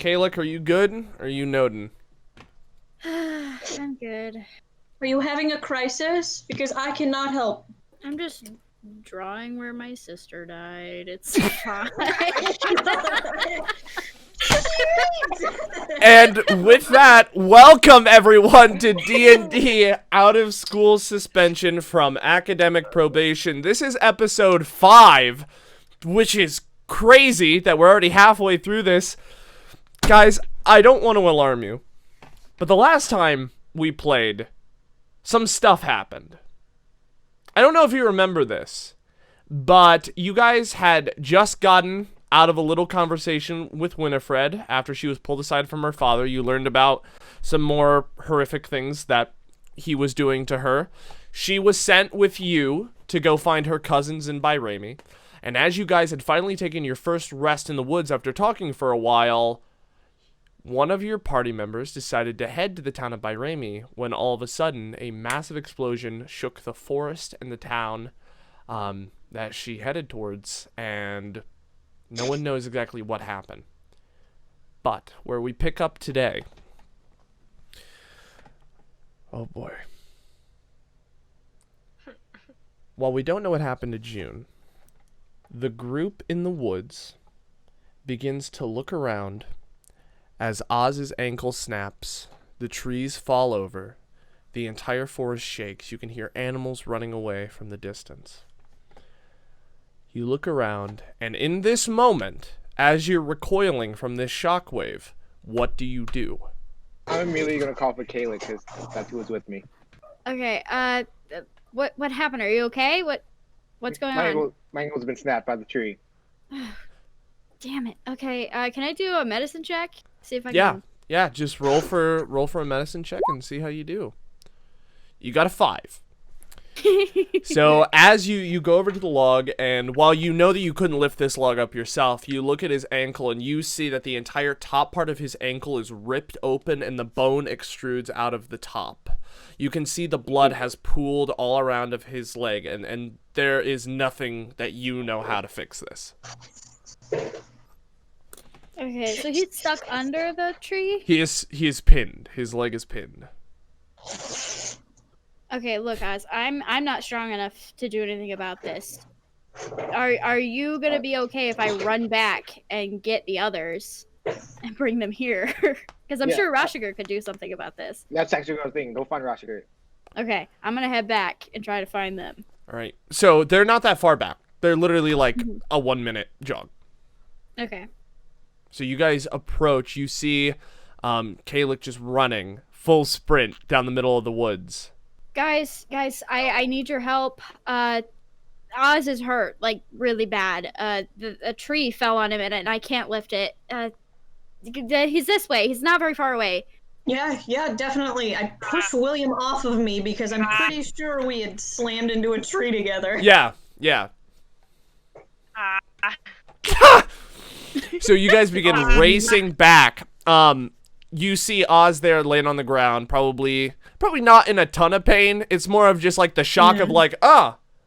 Kalik, are you good? Or are you Noden? I'm good. Are you having a crisis? Because I cannot help. I'm just drawing where my sister died. It's fine. And with that, welcome everyone to D&D Out of School Suspension from Academic Probation. This is episode 5, which is crazy that we're already halfway through this. Guys, I don't want to alarm you, but the last time we played, some stuff happened. I don't know if you remember this, but you guys had just gotten out of a little conversation with Winifred after she was pulled aside from her father. You learned about some more horrific things that he was doing to her. She was sent with you to go find her cousins in Byrami. And as you guys had finally taken your first rest in the woods after talking for a while, one of your party members decided to head to the town of Byrami when all of a sudden a massive explosion shook the forest and the town that she headed towards, and no one knows exactly what happened. But where we pick up today... Oh boy. While we don't know what happened to June, the group in the woods begins to look around as Oz's ankle snaps, the trees fall over, the entire forest shakes. You can hear animals running away from the distance. You look around, and in this moment, as you're recoiling from this shockwave, what do you do? I'm immediately gonna call for Kayla because that's who was with me. Okay, what happened? Are you okay? What's going on? My ankle's been snapped by the tree. Damn it. Okay, can I do a medicine check? See if I can. Yeah, just roll for a medicine check and see how you do. You got a 5. So as you go over to the log, and while you know that you couldn't lift this log up yourself, you look at his ankle and you see that the entire top part of his ankle is ripped open and the bone extrudes out of the top. You can see the blood has pooled all around of his leg, and there is nothing that you know how to fix this. Okay, so he's stuck under the tree? He is pinned. His leg is pinned. Okay, look, guys, I'm not strong enough to do anything about this. Are you gonna be okay if I run back and get the others and bring them here? Because I'm sure Rashiger could do something about this. That's actually a good thing. Go find Rashiger. Okay, I'm gonna head back and try to find them. All right. So they're not that far back. They're literally like a 1-minute jog. Okay. So you guys approach. You see Kalik just running full sprint down the middle of the woods. Guys, I need your help. Oz is hurt, like, really bad. A tree fell on him and I can't lift it. He's this way. He's not very far away. Yeah, definitely. I pushed William off of me because I'm pretty sure we had slammed into a tree together. Yeah. So you guys begin racing back. You see Oz there laying on the ground, probably not in a ton of pain. It's more of just like the shock of like,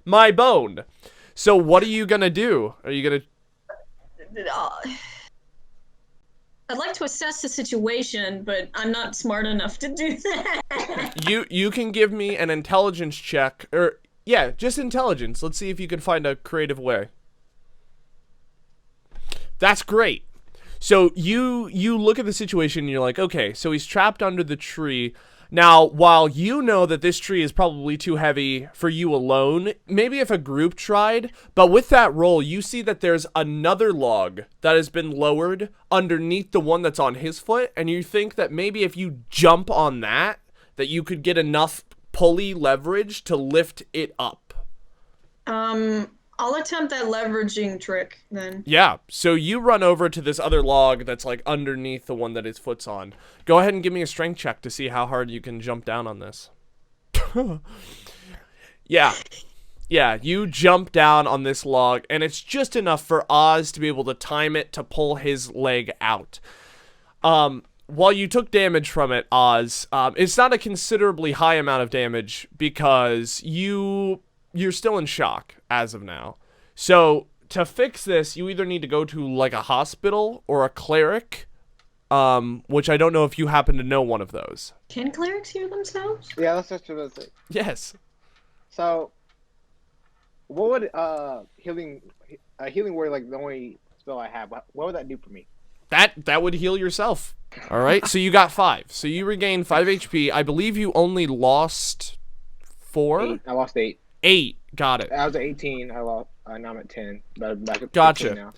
my bone. So what are you gonna do? Are you gonna... I'd like to assess the situation, but I'm not smart enough to do that. You can give me an intelligence check, or yeah, just intelligence. Let's see if you can find a creative way. That's great. So you look at the situation and you're like, okay, so he's trapped under the tree. Now, while you know that this tree is probably too heavy for you alone, maybe if a group tried, but with that roll, you see that there's another log that has been lowered underneath the one that's on his foot, and you think that maybe if you jump on that you could get enough pulley leverage to lift it up. I'll attempt that leveraging trick then. Yeah, so you run over to this other log that's like underneath the one that his foot's on. Go ahead and give me a strength check to see how hard you can jump down on this. Yeah, you jump down on this log, and it's just enough for Oz to be able to time it to pull his leg out. While you took damage from it, Oz, it's not a considerably high amount of damage because you're still in shock as of now. So to fix this, you either need to go to like a hospital or a cleric, which I don't know if you happen to know one of those. Can clerics hear themselves? Yeah, that's just what I was saying. Yes. So, what would healing word, like the only spell I have? What would that do for me? That would heal yourself. All right. So you got 5. So you regained 5 HP. I believe you only lost 4. 8. I lost 8. 8. Got it. I was at 18. I lost. Now I'm at 10. But I'm back at 15 Gotcha. now.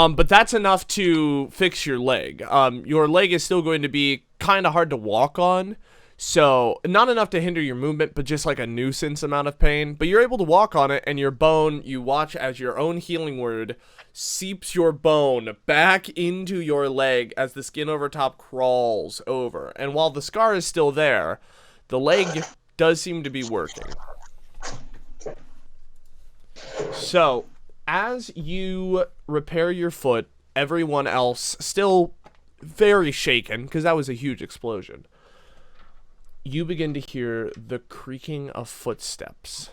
But that's enough to fix your leg. Your leg is still going to be kind of hard to walk on. So, not enough to hinder your movement, but just like a nuisance amount of pain. But you're able to walk on it, and your bone, you watch as your own healing word seeps your bone back into your leg as the skin over top crawls over. And while the scar is still there, the leg does seem to be working. So, as you repair your foot, everyone else still very shaken, because that was a huge explosion. You begin to hear the creaking of footsteps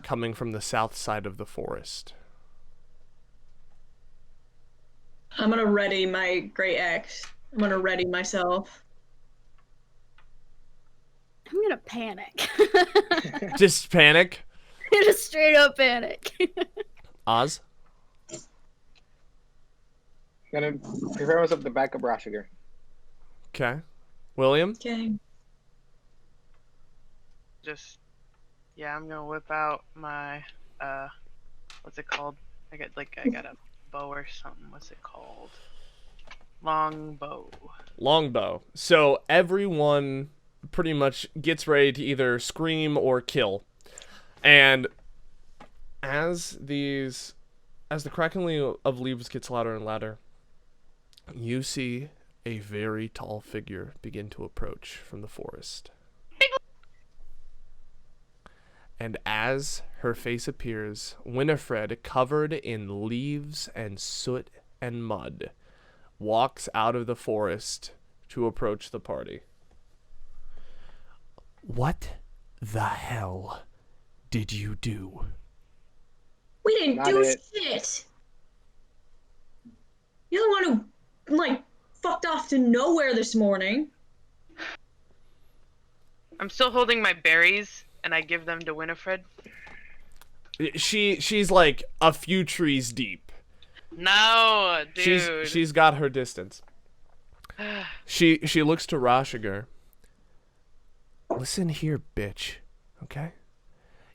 coming from the south side of the forest. I'm gonna ready my great axe. I'm gonna ready myself. I'm gonna panic. Just panic. Just straight up panic. Oz? Gonna prepare myself to back up Rashiger. Okay. William? Okay. I'm gonna whip out my what's it called? I got a bow or something. What's it called? Longbow. Longbow. So everyone pretty much gets ready to either scream or kill. And as the crackling of leaves gets louder and louder, you see a very tall figure begin to approach from the forest. And as her face appears, Winifred, covered in leaves and soot and mud, walks out of the forest to approach the party. What the hell did you do? We didn't Not do it. shit. You're the one who, fucked off to nowhere this morning. I'm still holding my berries, and I give them to Winifred. She's like a few trees deep. No, dude. She's got her distance. She looks to Rashiger. Listen here, bitch. Okay?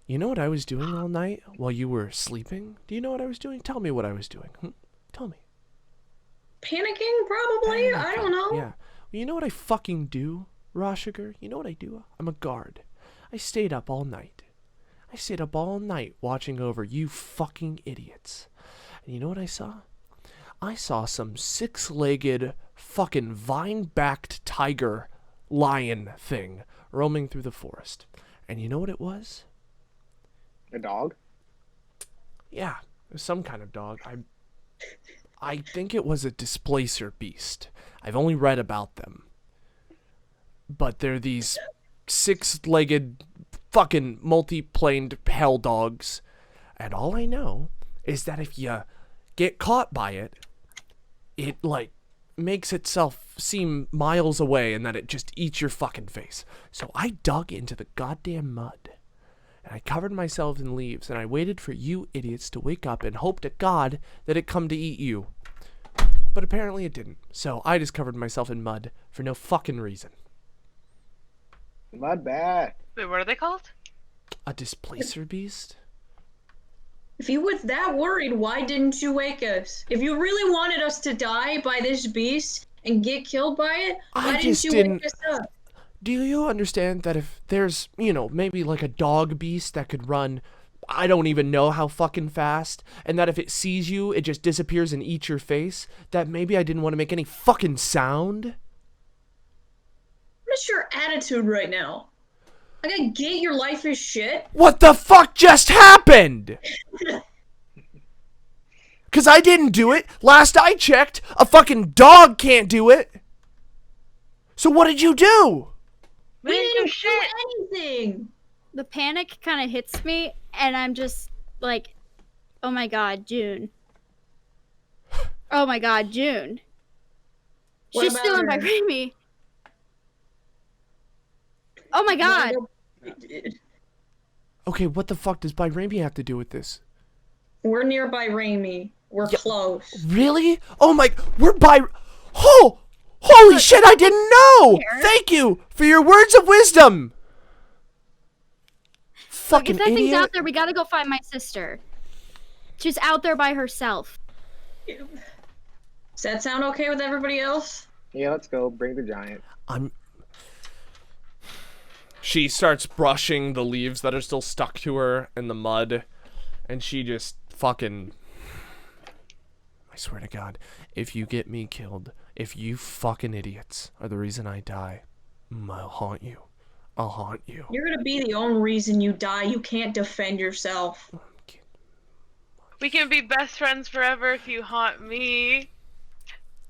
You know what I was doing all night while you were sleeping? Do you know what I was doing? Tell me what I was doing. Tell me. Panicking, probably? I don't know. Yeah. Well, you know what I fucking do, Rashiger? You know what I do? I'm a guard. I stayed up all night. I stayed up all night watching over you fucking idiots. And you know what I saw? I saw some 6-legged fucking vine-backed tiger lion thing roaming through the forest. And you know what it was? A dog? Yeah, it was some kind of dog. I think it was a displacer beast. I've only read about them. But they're these 6-legged fucking multi-planed hell dogs. And all I know is that if you get caught by it, it makes itself seem miles away and that it just eats your fucking face. So I dug into the goddamn mud. And I covered myself in leaves, and I waited for you idiots to wake up and hoped to God that it come to eat you. But apparently it didn't. So I just covered myself in mud for no fucking reason. Mud bat. Wait, what are they called? A displacer beast? If you were that worried, why didn't you wake us? If you really wanted us to die by this beast and get killed by it, why didn't you wake us up? Do you understand that if there's, maybe like a dog beast that could run, I don't even know how fucking fast, and that if it sees you, it just disappears and eats your face, that maybe I didn't want to make any fucking sound? What is your attitude right now? I get your life is shit. What the fuck just happened? Because I didn't do it. Last I checked, a fucking dog can't do it. So what did you do? We didn't do shit. Anything. The panic kind of hits me, and I'm just like, oh my god, June. Oh my god, June. What She's about still in her? Byrami. Oh my god. Okay, what the fuck does Byrami have to do with this? We're near Byrami. We're Yeah. close. Really? Oh my, we're by. Oh, holy shit! I didn't know. Here. Thank you for your words of wisdom. Look, Fucking if that thing's idiot. out there, we gotta go find my sister. She's out there by herself. Does that sound okay with everybody else? Yeah, let's go. Bring the giant. She starts brushing the leaves that are still stuck to her in the mud, and she just fucking. I swear to God, if you get me killed, if you fucking idiots are the reason I die, I'll haunt you. I'll haunt you. You're gonna be the only reason you die. You can't defend yourself. We can be best friends forever if you haunt me.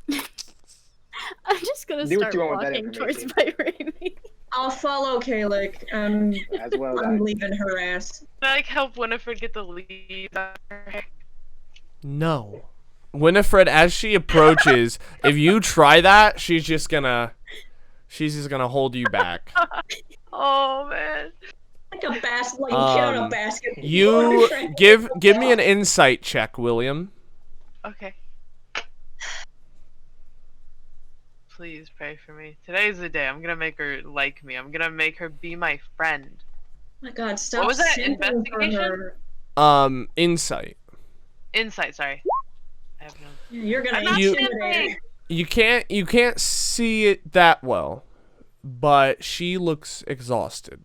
I'm just gonna Do what start you want with that walking towards information. Byrami. I'll follow Kalik. As well as I'm I. leaving her ass. Can I like help Winifred get the leaves out of her hair? No. Winifred, as she approaches, if you try that, she's just gonna hold you back. Oh man. Like a basket, like a kid on a basket. You give me an insight check, William. Okay. Please pray for me. Today's the day. I'm gonna make her like me. I'm gonna make her be my friend. Oh my God, stop. What was that, simping for investigation? her. Insight. Insight, sorry. I have no. You're gonna I'm not You- simping. You can't see it that well, but she looks exhausted.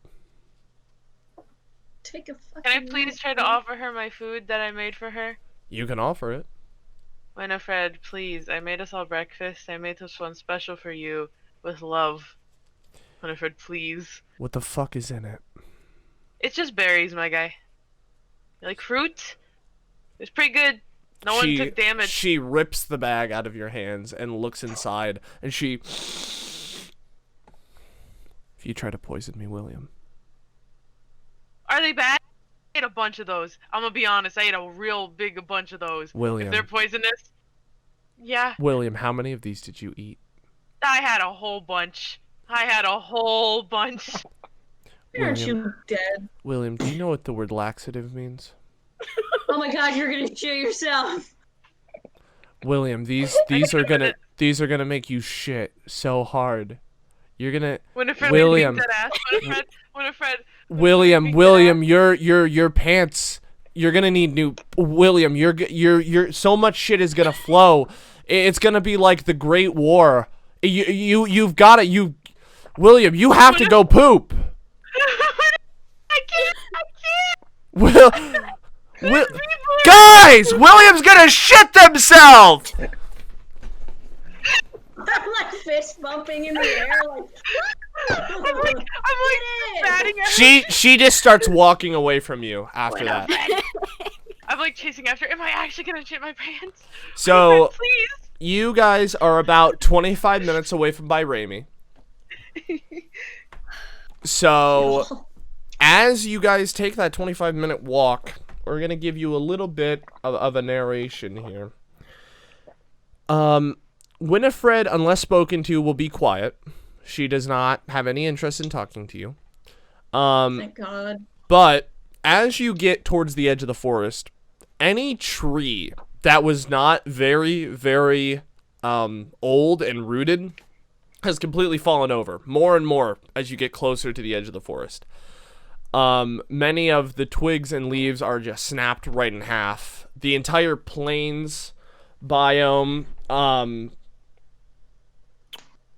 Take a fucking. Can I please try to offer her my food that I made for her? You can offer it. Winifred, please. I made us all breakfast. I made this one special for you with love. Winifred, please. What the fuck is in it? It's just berries, my guy. You like fruit? It's pretty good. No one took damage. She rips the bag out of your hands and looks inside, and she. If you try to poison me, William. Are they bad? I ate a bunch of those. I'm gonna be honest. I ate a real big bunch of those. William. If they're poisonous, yeah. William, how many of these did you eat? I had a whole bunch. I had a whole bunch. Aren't William, you dead? William, do you know what the word laxative means? Oh my God, you're gonna shit yourself. William, these are gonna make you shit so hard. You're gonna Winifred, William. beat that ass. Winifred. William, your pants. You're gonna need new. William, you're so much shit is gonna flow. It's gonna be like the Great War. You've got it. William, you have to go poop. I can't. Will, guys, William's gonna shit themselves. I'm like fist bumping in the air, like. I'm like batting at her. She just starts walking away from you after that. I'm like chasing after her. Am I actually gonna shit my pants? So Winifred, please. you guys are about 25 minutes away from Byrami. So as you guys take that 25-minute walk, we're gonna give you a little bit of a narration here. Winifred, unless spoken to, will be quiet. She does not have any interest in talking to you. Thank God. But as you get towards the edge of the forest, any tree that was not very, very old and rooted has completely fallen over. More and more as you get closer to the edge of the forest. Many of the twigs and leaves are just snapped right in half. The entire plains biome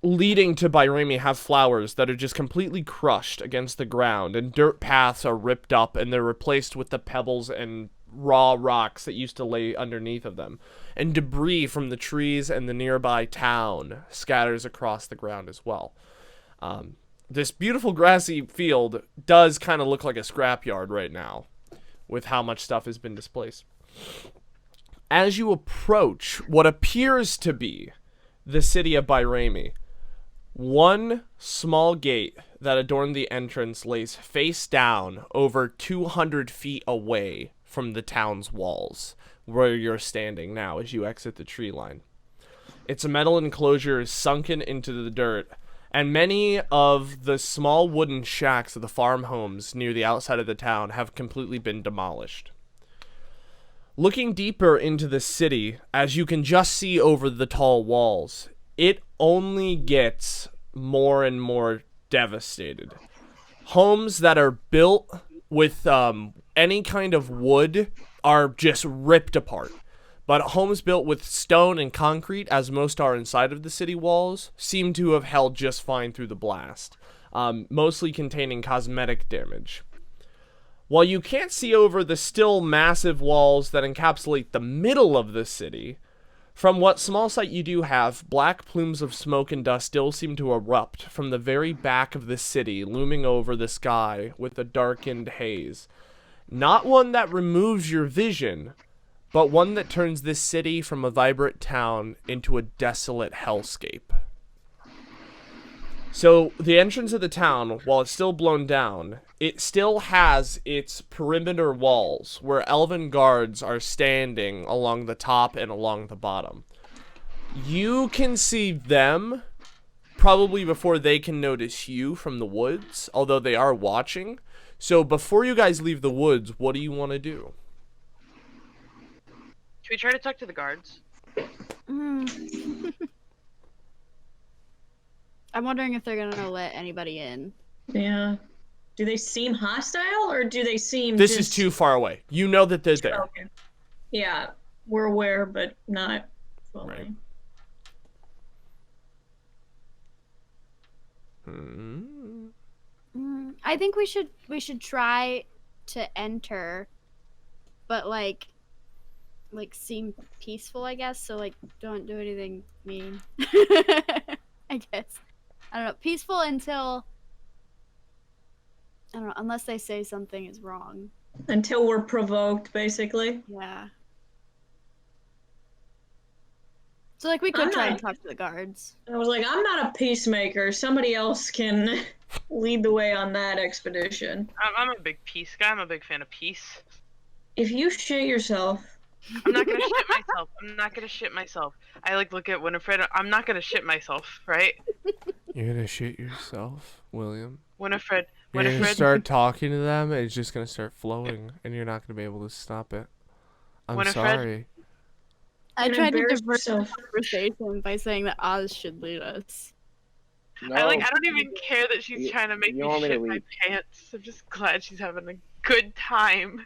leading to Byrami have flowers that are just completely crushed against the ground, and dirt paths are ripped up and they're replaced with the pebbles and raw rocks that used to lay underneath of them. And debris from the trees and the nearby town scatters across the ground as well. This beautiful grassy field does kind of look like a scrapyard right now with how much stuff has been displaced. As you approach what appears to be the city of Byrami, one small gate that adorned the entrance lays face down over 200 feet away from the town's walls, where you're standing now as you exit the tree line. Its metal enclosure is sunken into the dirt, and many of the small wooden shacks of the farm homes near the outside of the town have completely been demolished. Looking deeper into the city, as you can just see over the tall walls, it only gets more and more devastated. Homes that are built with any kind of wood are just ripped apart. But homes built with stone and concrete, as most are inside of the city walls, seem to have held just fine through the blast, mostly containing cosmetic damage. While you can't see over the still massive walls that encapsulate the middle of the city, from what small sight you do have, black plumes of smoke and dust still seem to erupt from the very back of the city, looming over the sky with a darkened haze. Not one that removes your vision, but one that turns this city from a vibrant town into a desolate hellscape. So, the entrance of the town, while it's still blown down, it still has its perimeter walls, where elven guards are standing along the top and along the bottom. You can see them, probably before they can notice you from the woods, although they are watching. So, before you guys leave the woods, what do you want to do? Should we try to talk to the guards? I'm wondering if they're gonna let anybody in. Yeah. Do they seem hostile, or do they seem This is too far away. You know that they're there. Okay. Yeah, we're aware, but not fully. Right. I think we should try to enter, but like seem peaceful, I guess. So like, don't do anything mean. I guess. I don't know. Peaceful until, I don't know, unless they say something is wrong. Until we're provoked, basically. Yeah. So like, we could try and talk to the guards. I was like, I'm not a peacemaker. Somebody else can lead the way on that expedition. I'm a big peace guy. I'm a big fan of peace. If you shit yourself... I'm not gonna shit myself. I'm not gonna shit myself. I like look at Winifred. I'm not gonna shit myself, right? You're gonna shit yourself, William? Winifred. You're gonna start talking to them, and it's just gonna start flowing, and you're not gonna be able to stop it. I'm Winifred? sorry. I tried to embarrass divert the yourself. conversation by saying that Oz should lead us. No, I don't even care that she's You- trying to make you me want me to shit my leave. pants. I'm just glad she's having a good time.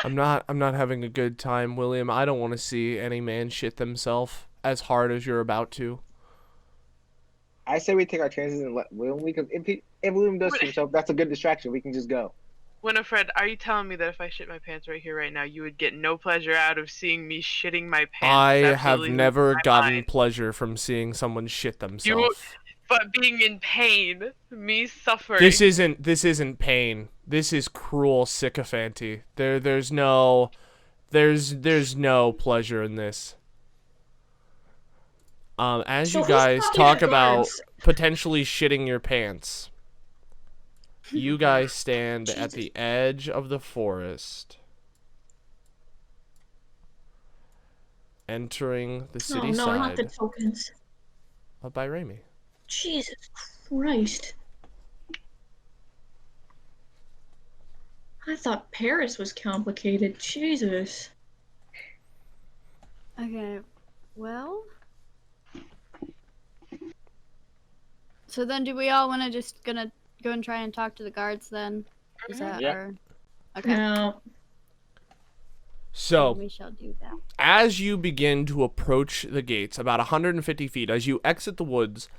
I'm not having a good time, William. I don't want to see any man shit themselves as hard as you're about to. I say we take our chances and let William, because if William does to himself, that's a good distraction. We can just go. Winifred, are you telling me that if I shit my pants right here, right now, you would get no pleasure out of seeing me shitting my pants? I It's have absolutely never my gotten mind. pleasure from seeing someone shit themselves. But being in pain, me suffering. This isn't pain. This is cruel sycophancy. There's no pleasure in this. As So you who's guys talking talk to about guards? potentially shitting your pants, you guys stand at the edge of the forest, entering the city Oh no, not the side tokens. of Byrami. Jesus Christ. I thought Paris was complicated. Jesus. Okay, well. So then, do we all want to just gonna go and try and talk to the guards then? Is that Yeah. our... Okay, No. So, we shall do that. as you begin to approach the gates, about 150 feet, as you exit the woods,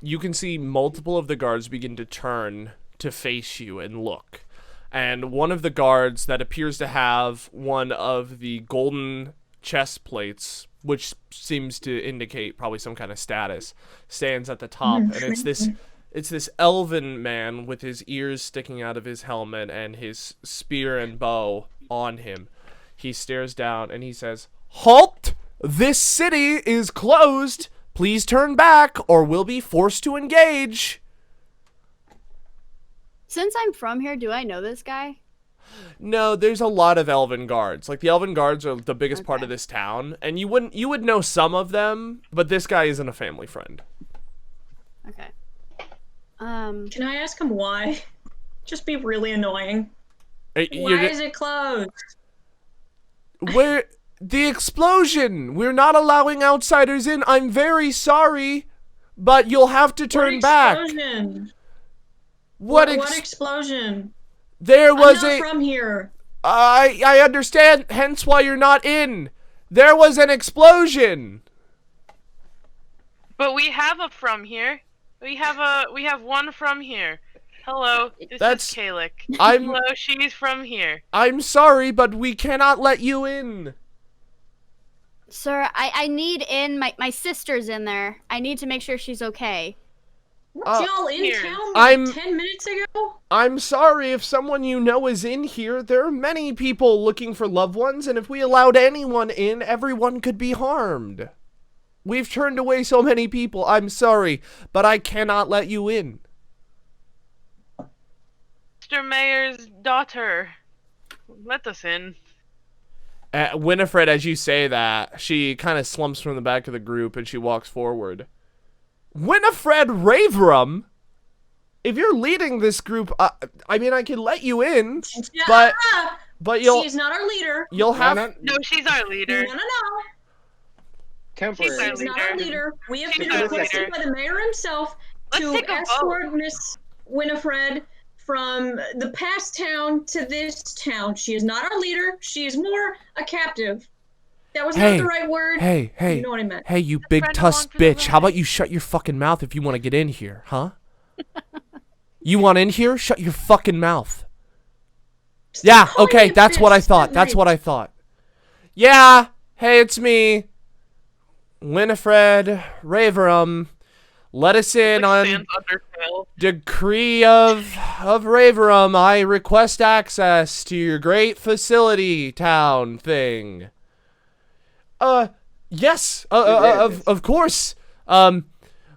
you can see multiple of the guards begin to turn to face you and look. And one of the guards that appears to have one of the golden chest plates, which seems to indicate probably some kind of status, stands at the top. And it's this elven man with his ears sticking out of his helmet and his spear and bow on him. He stares down and he says, "Halt! This city is closed. Please turn back or we'll be forced to engage." Since I'm from here, do I know this guy? No, there's a lot of elven guards. Like, the elven guards are the biggest part of this town, and you would know some of them, but this guy isn't a family friend. Okay. Can I ask him why? Just be really annoying. Why is it closed? Where the explosion? We're not allowing outsiders in. I'm very sorry, but you'll have to turn back. What explosion? There was I'm not from here. I understand, hence why you're not in. There was an explosion. But we have a from here. We have one from here. Hello, this is Kalik. Hello, she's from here. I'm sorry, but we cannot let you in. Sir, I need in. My sister's in there. I need to make sure she's okay. Weren't y'all in town like 10 minutes ago? I'm sorry if someone you know is in here. There are many people looking for loved ones, and if we allowed anyone in, everyone could be harmed. We've turned away so many people. I'm sorry, but I cannot let you in. Mr. Mayor's daughter. Let us in. Winifred, as you say that, she kind of slumps from the back of the group and she walks forward. Winifred Raverum? If you're leading this group, I mean, I can let you in, but she's not our leader. You'll have... No, she's our leader. No. Temporary. She's not our leader. We have been requested by the mayor himself to escort Miss Winifred from the past town to this town. She is not our leader. She is more a captive. That was not the right word. Hey. You know what I meant. Hey, you big tusked bitch. How about you shut your fucking mouth if you want to get in here, huh? You want in here? Shut your fucking mouth. Yeah, okay, that's what I thought. That's what I thought. Yeah, hey, it's me. Winifred Raverum. Let us in on decree of Raverum. I request access to your great facility town thing. Yes, of course.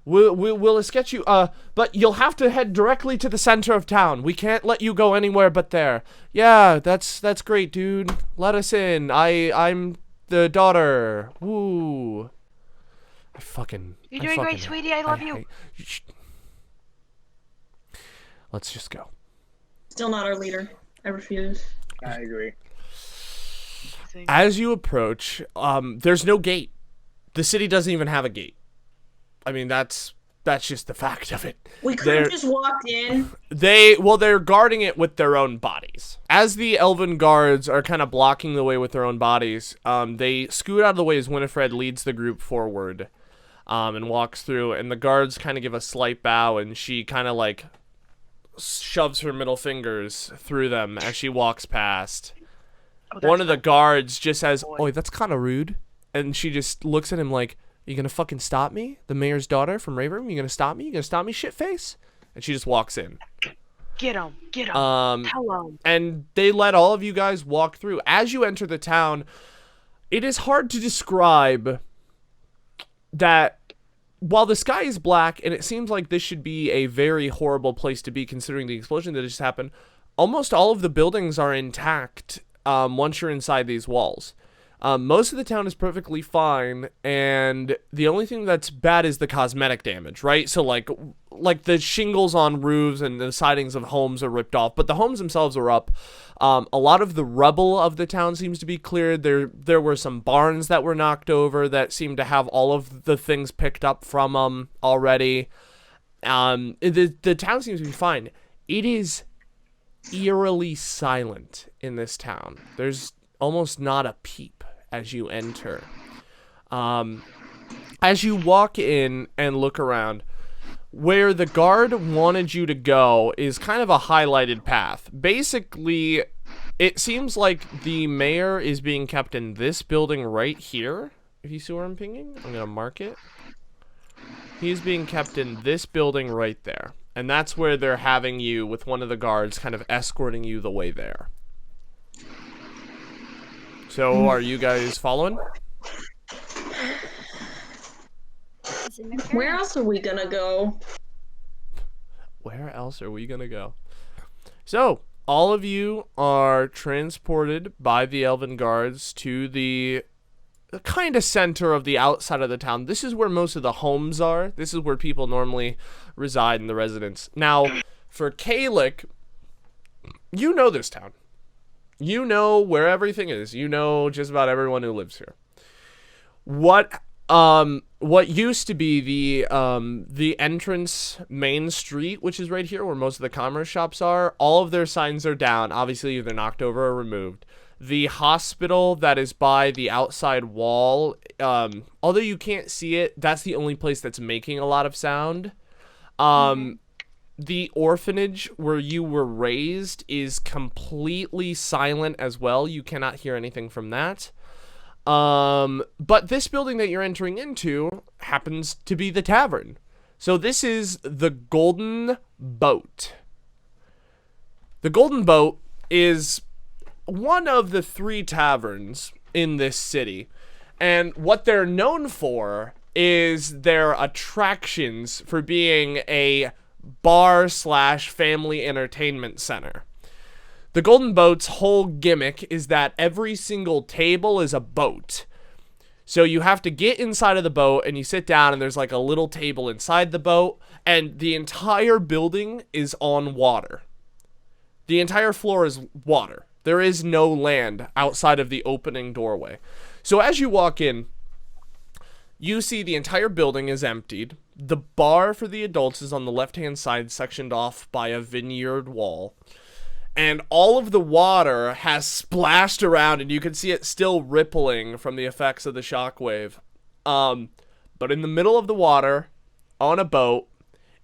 We'll escort you, but you'll have to head directly to the center of town. We can't let you go anywhere but there. Yeah, that's great, dude. Let us in. I'm the daughter. Woo. You're doing great, sweetie. I love you. Let's just go. Still not our leader. I refuse. I agree. As you approach, there's no gate. The city doesn't even have a gate. I mean, that's just the fact of it. We could have just walked in. They're guarding it with their own bodies. As the elven guards are kind of blocking the way with their own bodies, they scoot out of the way as Winifred leads the group forward, and walks through, and the guards kind of give a slight bow, and she kind of like shoves her middle fingers through them as she walks past. One of the guards just says, "Oh, that's kind of rude," and she just looks at him like, "You gonna fucking stop me? The mayor's daughter from Raverum? You gonna stop me? You gonna stop me, shitface?" And she just walks in. Get him. Tell him. And they let all of you guys walk through. As you enter the town, it is hard to describe that while the sky is black and it seems like this should be a very horrible place to be considering the explosion that just happened, almost all of the buildings are intact once you're inside these walls. Most of the town is perfectly fine, and the only thing that's bad is the cosmetic damage, right? So like the shingles on roofs and the sidings of homes are ripped off, but the homes themselves are up. A lot of the rubble of the town seems to be cleared. There were some barns that were knocked over that seem to have all of the things picked up from them already. The town seems to be fine. It is eerily silent in this town. There's almost not a peep as you enter. As you walk in and look around, where the guard wanted you to go is kind of a highlighted path. Basically, it seems like the mayor is being kept in this building right here. If you see where I'm pinging, I'm gonna mark it. He's being kept in this building right there. And that's where they're having you with one of the guards kind of escorting you the way there. So, are you guys following? Where else are we gonna go? Where else are we gonna go? So, all of you are transported by the Elven Guards to the kind of center of the outside of the town. This is where most of the homes are. This is where people normally reside in the residence. Now, for Kalik, you know this town. You know where everything is. You know just about everyone who lives here. What used to be the entrance main street, which is right here where most of the commerce shops are, all of their signs are down. Obviously, either knocked over or removed. The hospital that is by the outside wall, although you can't see it, that's the only place that's making a lot of sound. The orphanage where you were raised is completely silent as well. You cannot hear anything from that. But this building that you're entering into happens to be the tavern. So this is the Golden Boat. The Golden Boat is one of the 3 taverns in this city. And what they're known for is their attractions for being a bar/family entertainment center. The Golden Boat's whole gimmick is that every single table is a boat. So you have to get inside of the boat and you sit down and there's like a little table inside the boat and the entire building is on water. The entire floor is water. There is no land outside of the opening doorway. So as you walk in, you see the entire building is emptied. The bar for the adults is on the left-hand side, sectioned off by a vineyard wall. And all of the water has splashed around, and you can see it still rippling from the effects of the shockwave. But in the middle of the water, on a boat,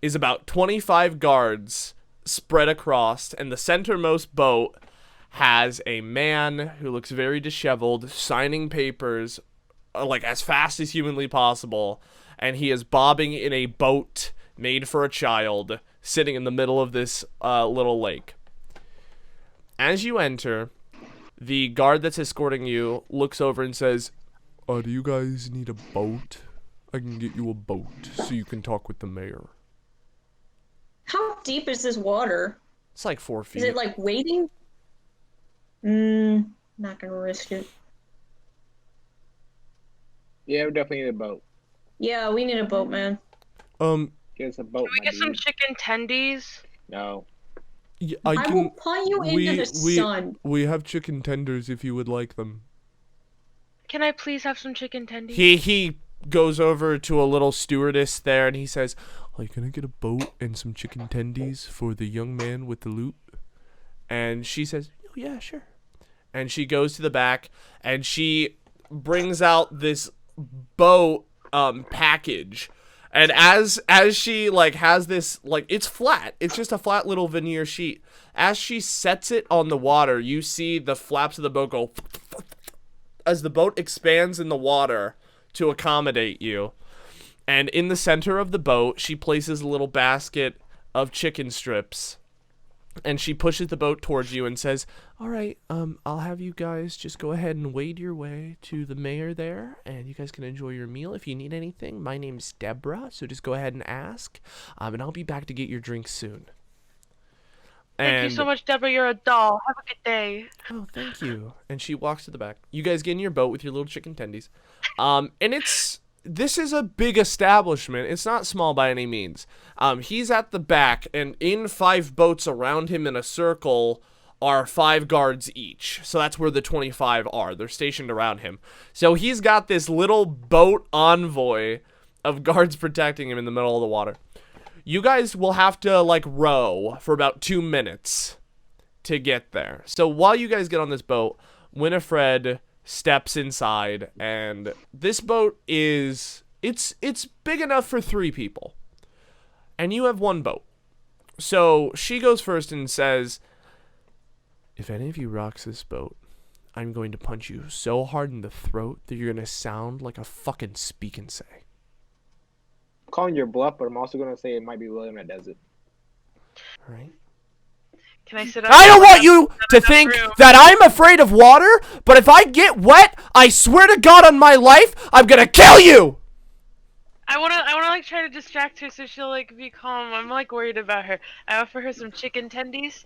is about 25 guards spread across, and the centermost boat has a man who looks very disheveled, signing papers, like as fast as humanly possible, and he is bobbing in a boat made for a child, sitting in the middle of this little lake. As you enter, the guard that's escorting you looks over and says, do you guys need a boat? I can get you a boat so you can talk with the mayor. How deep is this water? It's like 4 feet. Is it like wading? Not gonna risk it. Yeah, we definitely need a boat. Yeah, we need a boat, man. Get us a boat. Can we get some chicken tendies? No. Yeah, I will punt you into the sun. We have chicken tenders if you would like them. Can I please have some chicken tendies? He goes over to a little stewardess there and he says, can I get a boat and some chicken tendies for the young man with the loot? And she says, oh yeah, sure. And she goes to the back and she brings out this boat package. And as she has this, it's flat. It's just a flat little veneer sheet. As she sets it on the water, you see the flaps of the boat go as the boat expands in the water to accommodate you. And in the center of the boat, she places a little basket of chicken strips. And she pushes the boat towards you and says, all right, I'll have you guys just go ahead and wade your way to the mayor there, and you guys can enjoy your meal. If you need anything, my name's Deborah, so just go ahead and ask, and I'll be back to get your drinks soon. Thank you so much, Deborah. You're a doll. Have a good day. Oh, thank you. And she walks to the back. You guys get in your boat with your little chicken tendies. And this is a big establishment. It's not small by any means. He's at the back, and in 5 boats around him in a circle are 5 guards each. So that's where the 25 are. They're stationed around him. So he's got this little boat envoy of guards protecting him in the middle of the water. You guys will have to, row for about 2 minutes to get there. So while you guys get on this boat, Winifred steps inside, and this boat is it's big enough for 3 people, and you have 1 boat. So she goes first and says, if any of you rocks this boat, I'm going to punch you so hard in the throat that you're gonna sound like a fucking speak and say. I'm calling your bluff, but I'm also gonna say it might be William that does it. All right. Can I sit up? I don't want you to think that I'm afraid of water, but if I get wet, I swear to God on my life, I'm gonna kill you! I wanna try to distract her so she'll be calm. I'm worried about her. I offer her some chicken tendies.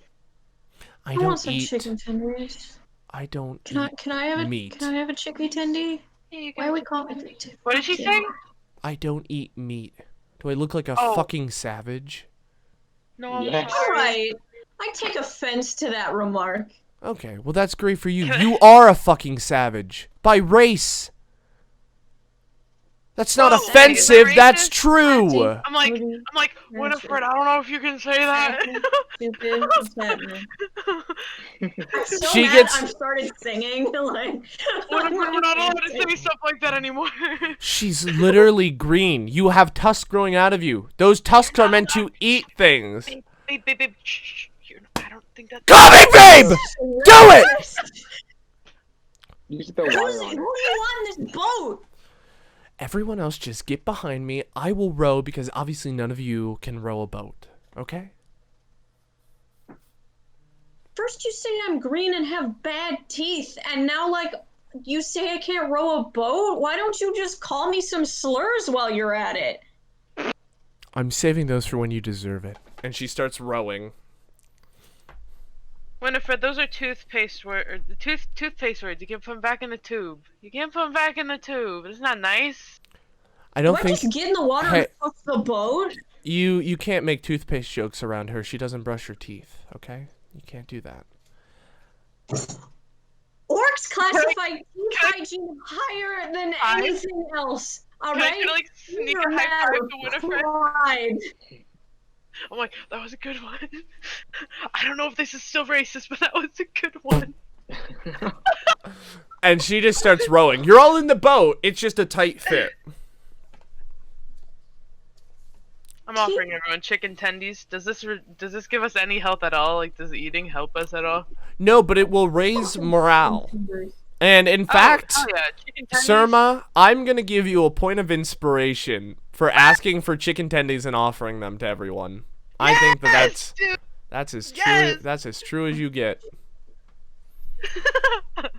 I want some chicken tenders. I don't Can I have meat. Can I have a chicken tendy? Why are we calling it? What did she say? I don't eat meat. Do I look like a fucking savage? No, I'm Yes. sorry. Alright. I take offense to that remark. Okay, well that's great for you. You are a fucking savage. By race. That's not Oh, offensive, is that that's racist? true. I'm like, Winifred, I don't know if you can say that. Stupid. What's happening? I'm so She mad gets- I've started singing. Like, Winifred, we're not allowed to say stuff like that anymore. She's literally green. You have tusks growing out of you. Those tusks are meant to eat things. Babe, shh. I don't think that's... Call me babe! Do it! You should throw Who water do on it. you want in this boat? Everyone else just get behind me. I will row because obviously none of you can row a boat. Okay? First you say I'm green and have bad teeth, and now like you say I can't row a boat? Why don't you just call me some slurs while you're at it? I'm saving those for when you deserve it. And she starts rowing. Winifred, those are toothpaste words. Toothpaste words. You can put them back in the tube. You can't put them back in the tube. Isn't that nice? I don't Do I think just get in the water Hey. and fuck the boat? you can't make toothpaste jokes around her. She doesn't brush her teeth, okay? You can't do that. Orcs classify teeth hygiene higher than anything else. Alright? Can I like sneak You're a high mad five or to Winifred? pride. I'm like, that was a good one. I don't know if this is still racist, but that was a good one. And she just starts rowing. You're all in the boat. It's just a tight fit. I'm offering everyone chicken tendies. Does this give us any health at all? Like, does eating help us at all? No, but it will raise morale. And in fact, oh, yeah, chicken tendies. Surma, I'm going to give you a point of inspiration for asking for chicken tendies and offering them to everyone. I think Yes, dude. that's as Yes. that's as true as you get. I'm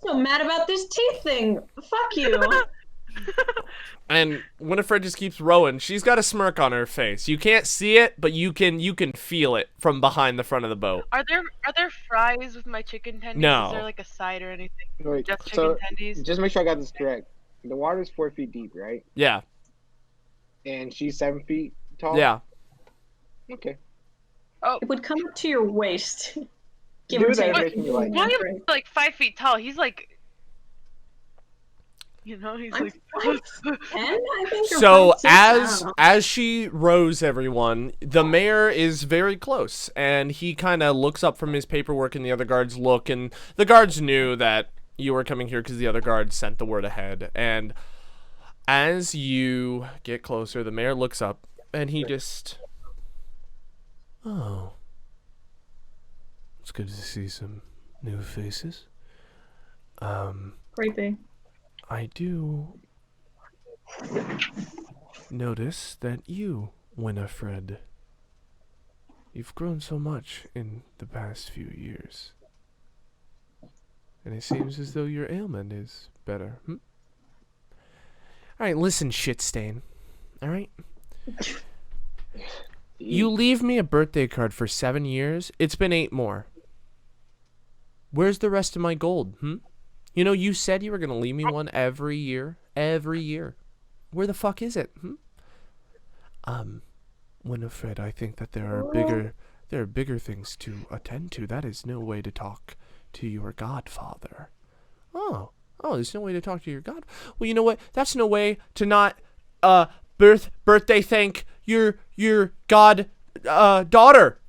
so mad about this teeth thing. Fuck you. And Winifred just keeps rowing. She's got a smirk on her face. You can't see it, but you can feel it from behind the front of the boat. Are there fries with my chicken tendies? No. Is there like a side or anything? Wait, Just chicken so tendies? just make sure I got this correct. The water's 4 feet deep, right? Yeah. And she's 7 feet tall? Yeah. Okay. It would come up to your waist. Give Do or that, take. makes me like- William's like 5 feet tall. He's like, he's I'm like. 5'10", I think. or So 5'6", I don't know. as she rows everyone, the mayor is very close, and he kind of looks up from his paperwork, and the other guards look, and the guards knew that you were coming here because the other guards sent the word ahead. And as you get closer, the mayor looks up, and he just, oh, it's good to see some new faces. Creepy. I do notice that you, Winifred, you've grown so much in the past few years. And it seems as though your ailment is better. Alright, listen, shit stain. Alright? You leave me a birthday card for 7 years, it's been 8 more. Where's the rest of my gold, You know, you said you were gonna leave me one every year. Every year. Where the fuck is it? Winifred, I think that there are bigger things to attend to. That is no way to talk to your godfather. Oh, there's no way to talk to your god. Well, you know what? That's no way to not birthday thank your god daughter.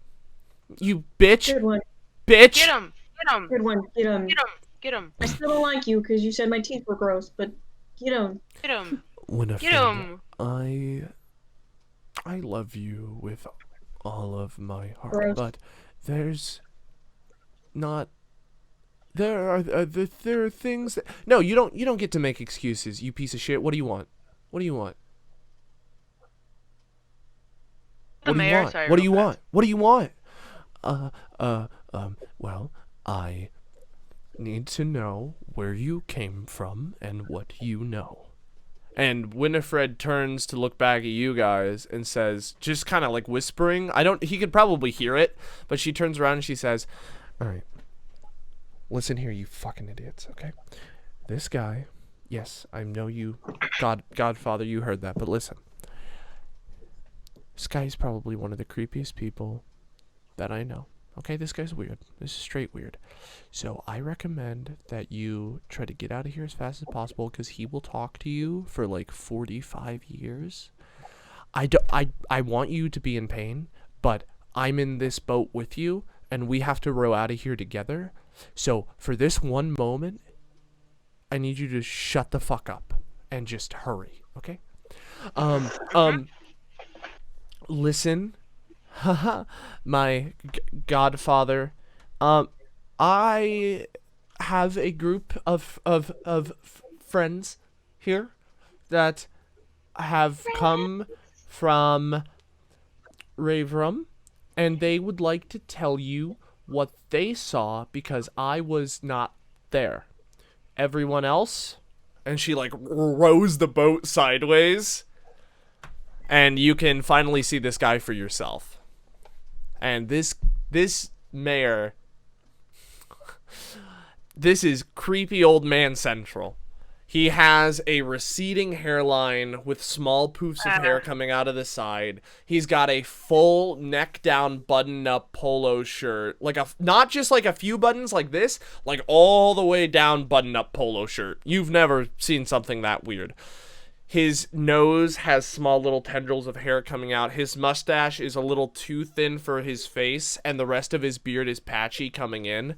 You bitch. Good one. Bitch. Get him! Get him! Good one. Get him. Get him! Get him! I still don't like you because you said my teeth were gross, but get him. Get him! Winifred, Get him! I love you with all of my heart, Gross. but there are things that no, you don't get to make excuses, you piece of shit. What do you want? What do you want? The mayor, sorry, What do you real want? What do you want? Well, I need to know where you came from and what you know. And Winifred turns to look back at you guys and says, just kind of like whispering. He could probably hear it, but she turns around and she says, all right, listen here, you fucking idiots, okay? This guy, yes, I know you, Godfather, you heard that, but listen. This guy's probably one of the creepiest people that I know. Okay, this guy's weird. This is straight weird. So I recommend that you try to get out of here as fast as possible because he will talk to you for like 45 years. I want you to be in pain, but I'm in this boat with you and we have to row out of here together. So for this one moment, I need you to shut the fuck up and just hurry, okay? Listen. Haha, my godfather. I have a group of friends here that have come from Raverum, and they would like to tell you what they saw because I was not there. Everyone else, and she like rows the boat sideways, and you can finally see this guy for yourself. And this mayor, this is creepy old man central. He has a receding hairline with small poofs of hair coming out of the side. He's got a full neck down button up polo shirt. Not just like a few buttons like this, like all the way down button up polo shirt. You've never seen something that weird. His nose has small little tendrils of hair coming out. His mustache is a little too thin for his face, and the rest of his beard is patchy coming in.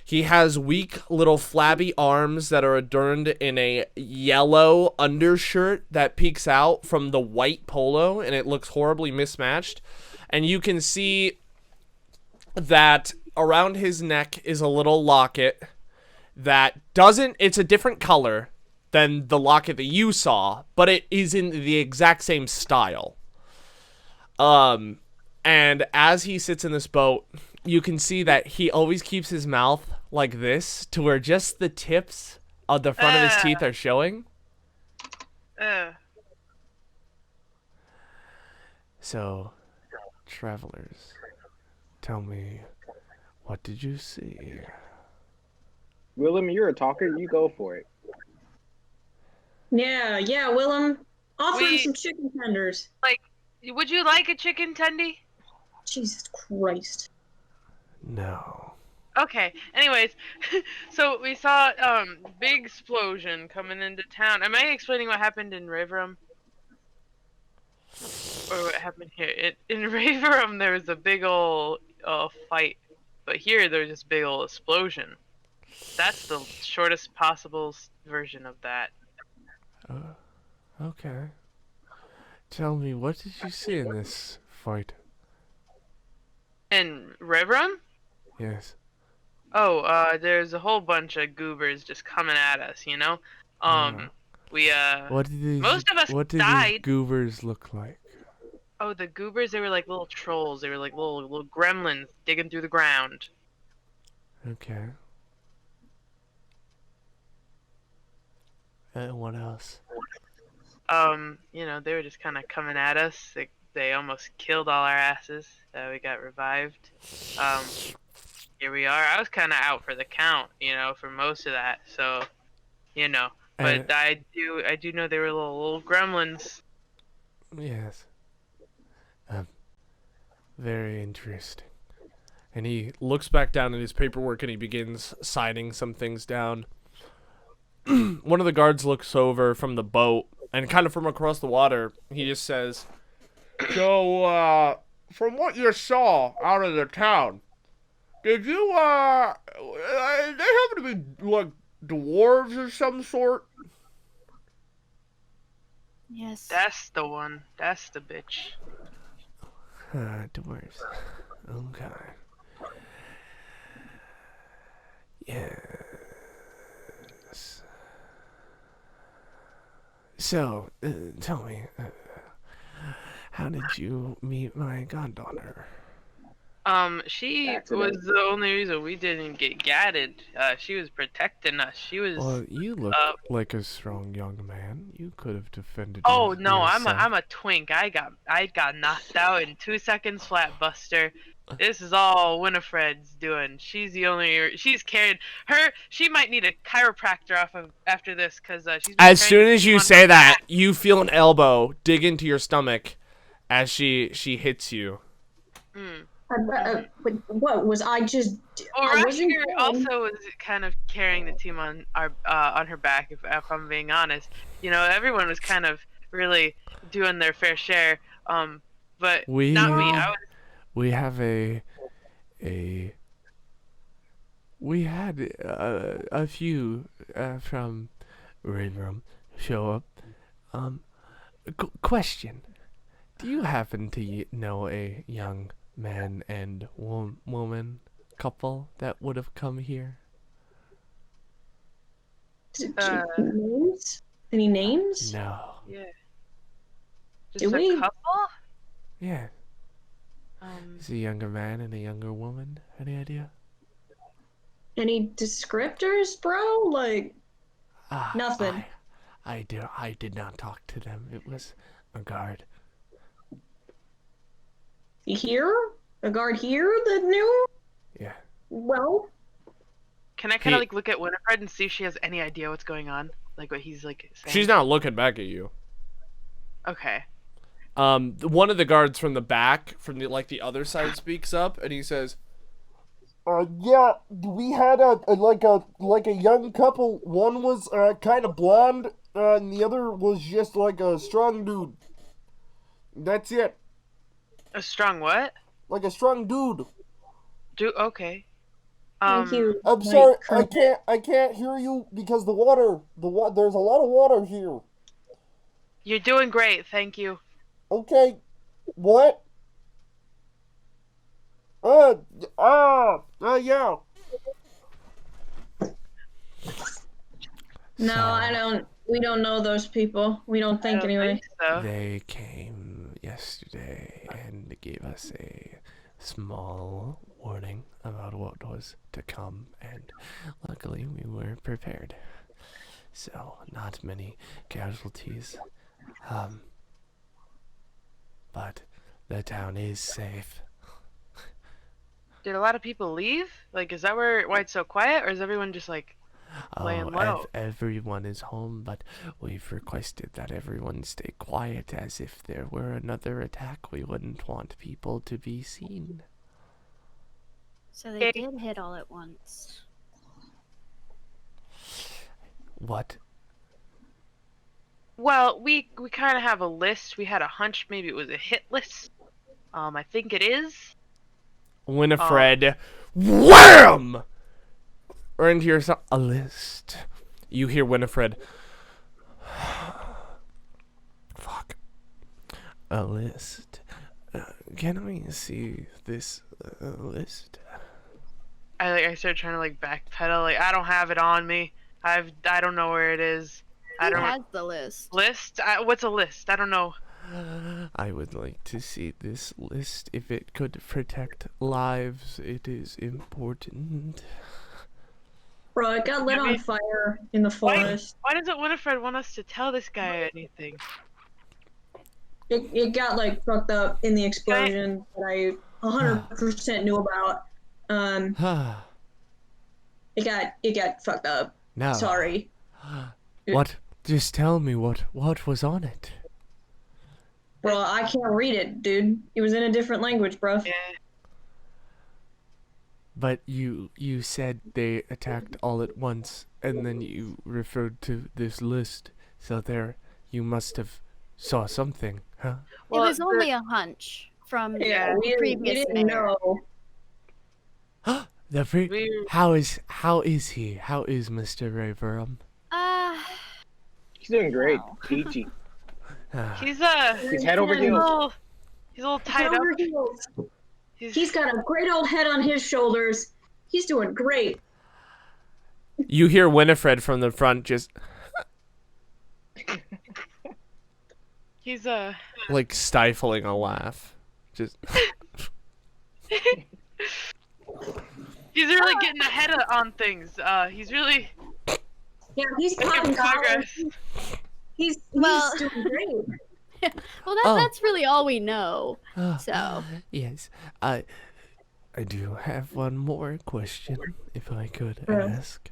He has weak little flabby arms that are adorned in a yellow undershirt that peeks out from the white polo, and it looks horribly mismatched. And you can see that around his neck is a little locket that it's a different color than the locket that you saw, but it is in the exact same style. And as he sits in this boat, you can see that he always keeps his mouth like this to where just the tips of the front of his teeth are showing. So, travelers, tell me, what did you see? Willem, you're a talker. You go for it. Yeah, Willem. Offer him some chicken tenders. Would you like a chicken tendy? Jesus Christ. No. Okay, anyways, so we saw big explosion coming into town. Am I explaining what happened in Raverum? Or what happened here? In Raverum there was a big ol' fight, but here there's this big ol' explosion. That's the shortest possible version of that. Okay. Tell me, what did you see in this fight? In Raverum? Yes. Oh, there's a whole bunch of goobers just coming at us, you know? Most of us what did died. These goobers look like? Oh, the goobers, they were like little trolls. They were like little gremlins digging through the ground. Okay. And what else? They were just kind of coming at us. They almost killed all our asses. We got revived. Here we are. I was kind of out for the count, for most of that. So, but I do know they were little gremlins. Yes. Very interesting. And he looks back down at his paperwork and he begins signing some things down. One of the guards looks over from the boat and kind of from across the water. He just says, "So, from what you saw out of the town, did you, they happen to be, like, dwarves or some sort?" Yes. That's the one. That's the bitch. Dwarves. Okay. Yes. So, tell me, how did you meet my goddaughter? She Accident. was the only reason we didn't get gatted. She was protecting us. She was. Well, you look Uh, like a strong young man. You could have defended oh no, yourself. I'm a twink. I got knocked out in 2 seconds flat, Buster. This is all Winifred's doing. She's the only. She's carried her. She might need a chiropractor after this because she's. Been As carrying soon the as team you on say her that, back. you feel an elbow dig into your stomach as she hits you. Mm. What was I just? Well, I wasn't. Rasher also was kind of carrying the team on her back. If I'm being honest, everyone was kind of really doing their fair share. But We not me. we have we had a few from Rainroom show up. Question: do you happen to know a young man and woman couple that would have come here? Names? Any names? No. Yeah. Do Just a we? couple. Yeah. It's a younger man and a younger woman. Any idea? Any descriptors, bro? Like nothing. I did not talk to them. It was a guard. Here? A guard here that knew? Yeah. Well, Can I kind of look at Winifred and see if she has any idea what's going on? Like what he's like saying? She's not looking back at you. Okay. One of the guards from the back, from the other side, speaks up and he says, Yeah, we had a young couple. One was kind of blonde, and the other was just like a strong dude. That's it. A strong what? Like a strong dude. Okay. thank you. I'm Mike sorry, Kermit. I can't hear you because there's a lot of water here. You're doing great, thank you. Okay, what? Yeah. No, I don't. We don't know those people. We don't I think don't anyway. think so. they came yesterday and gave us a small warning about what was to come, and luckily we were prepared. So, not many casualties. But the town is safe. Did a lot of people leave? Like, is that why it's so quiet, or is everyone just like laying low? Everyone is home, but we've requested that everyone stay quiet, as if there were another attack, we wouldn't want people to be seen. So they did hit all at once. What? Well, we kind of have a list. We had a hunch maybe it was a hit list. I think it is. Winifred, wham! Or into your a list. You hear Winifred. Fuck. A list. Can I see this list? I started trying to backpedal. Like, I don't have it on me. I don't know where it is. Who has the list? List? What's a list? I don't know. I would like to see this list. If it could protect lives, it is important. Bro, it got lit on fire in the forest. Why doesn't Winifred want us to tell this guy anything? It got fucked up in the explosion that I 100% knew about. It got fucked up. No. Sorry. What? Just tell me what was on it. Bro, I can't read it, dude. It was in a different language, bro. Yeah. But you said they attacked all at once, and then you referred to this list. So you must have saw something, huh? Well, it was only a hunch from Yeah, the we previous didn't mayor. know. How is he? How is Mr. Rayburn? He's doing great. Wow. Peachy. He's Head over he's a heels. little tied up. He's got a great old head on his shoulders. He's doing great. You hear Winifred from the front just He's like stifling a laugh. Just He's really getting ahead on things. He's really Yeah, he's making popping progress. collars. He's Well- doing great. Well, Oh. that's really all we know. So, Yes, I do have one more question, if I could Sure. ask.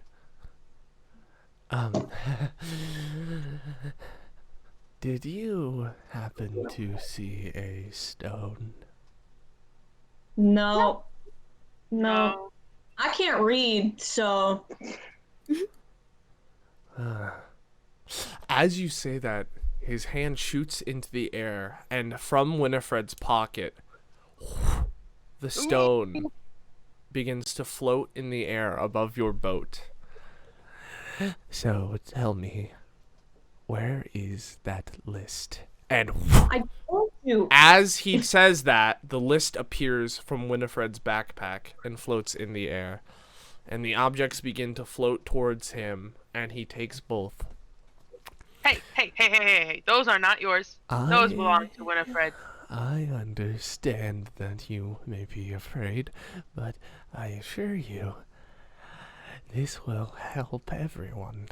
Did you happen to see a stone? No. No. I can't read, so As you say that, his hand shoots into the air, and from Winifred's pocket, the stone begins to float in the air above your boat. So tell me, where is that list? And I told you. as he says that, the list appears from Winifred's backpack and floats in the air. And the objects begin to float towards him, and he takes both. Hey. Those are not yours. Those belong to Winifred. I understand that you may be afraid, but I assure you, this will help everyone.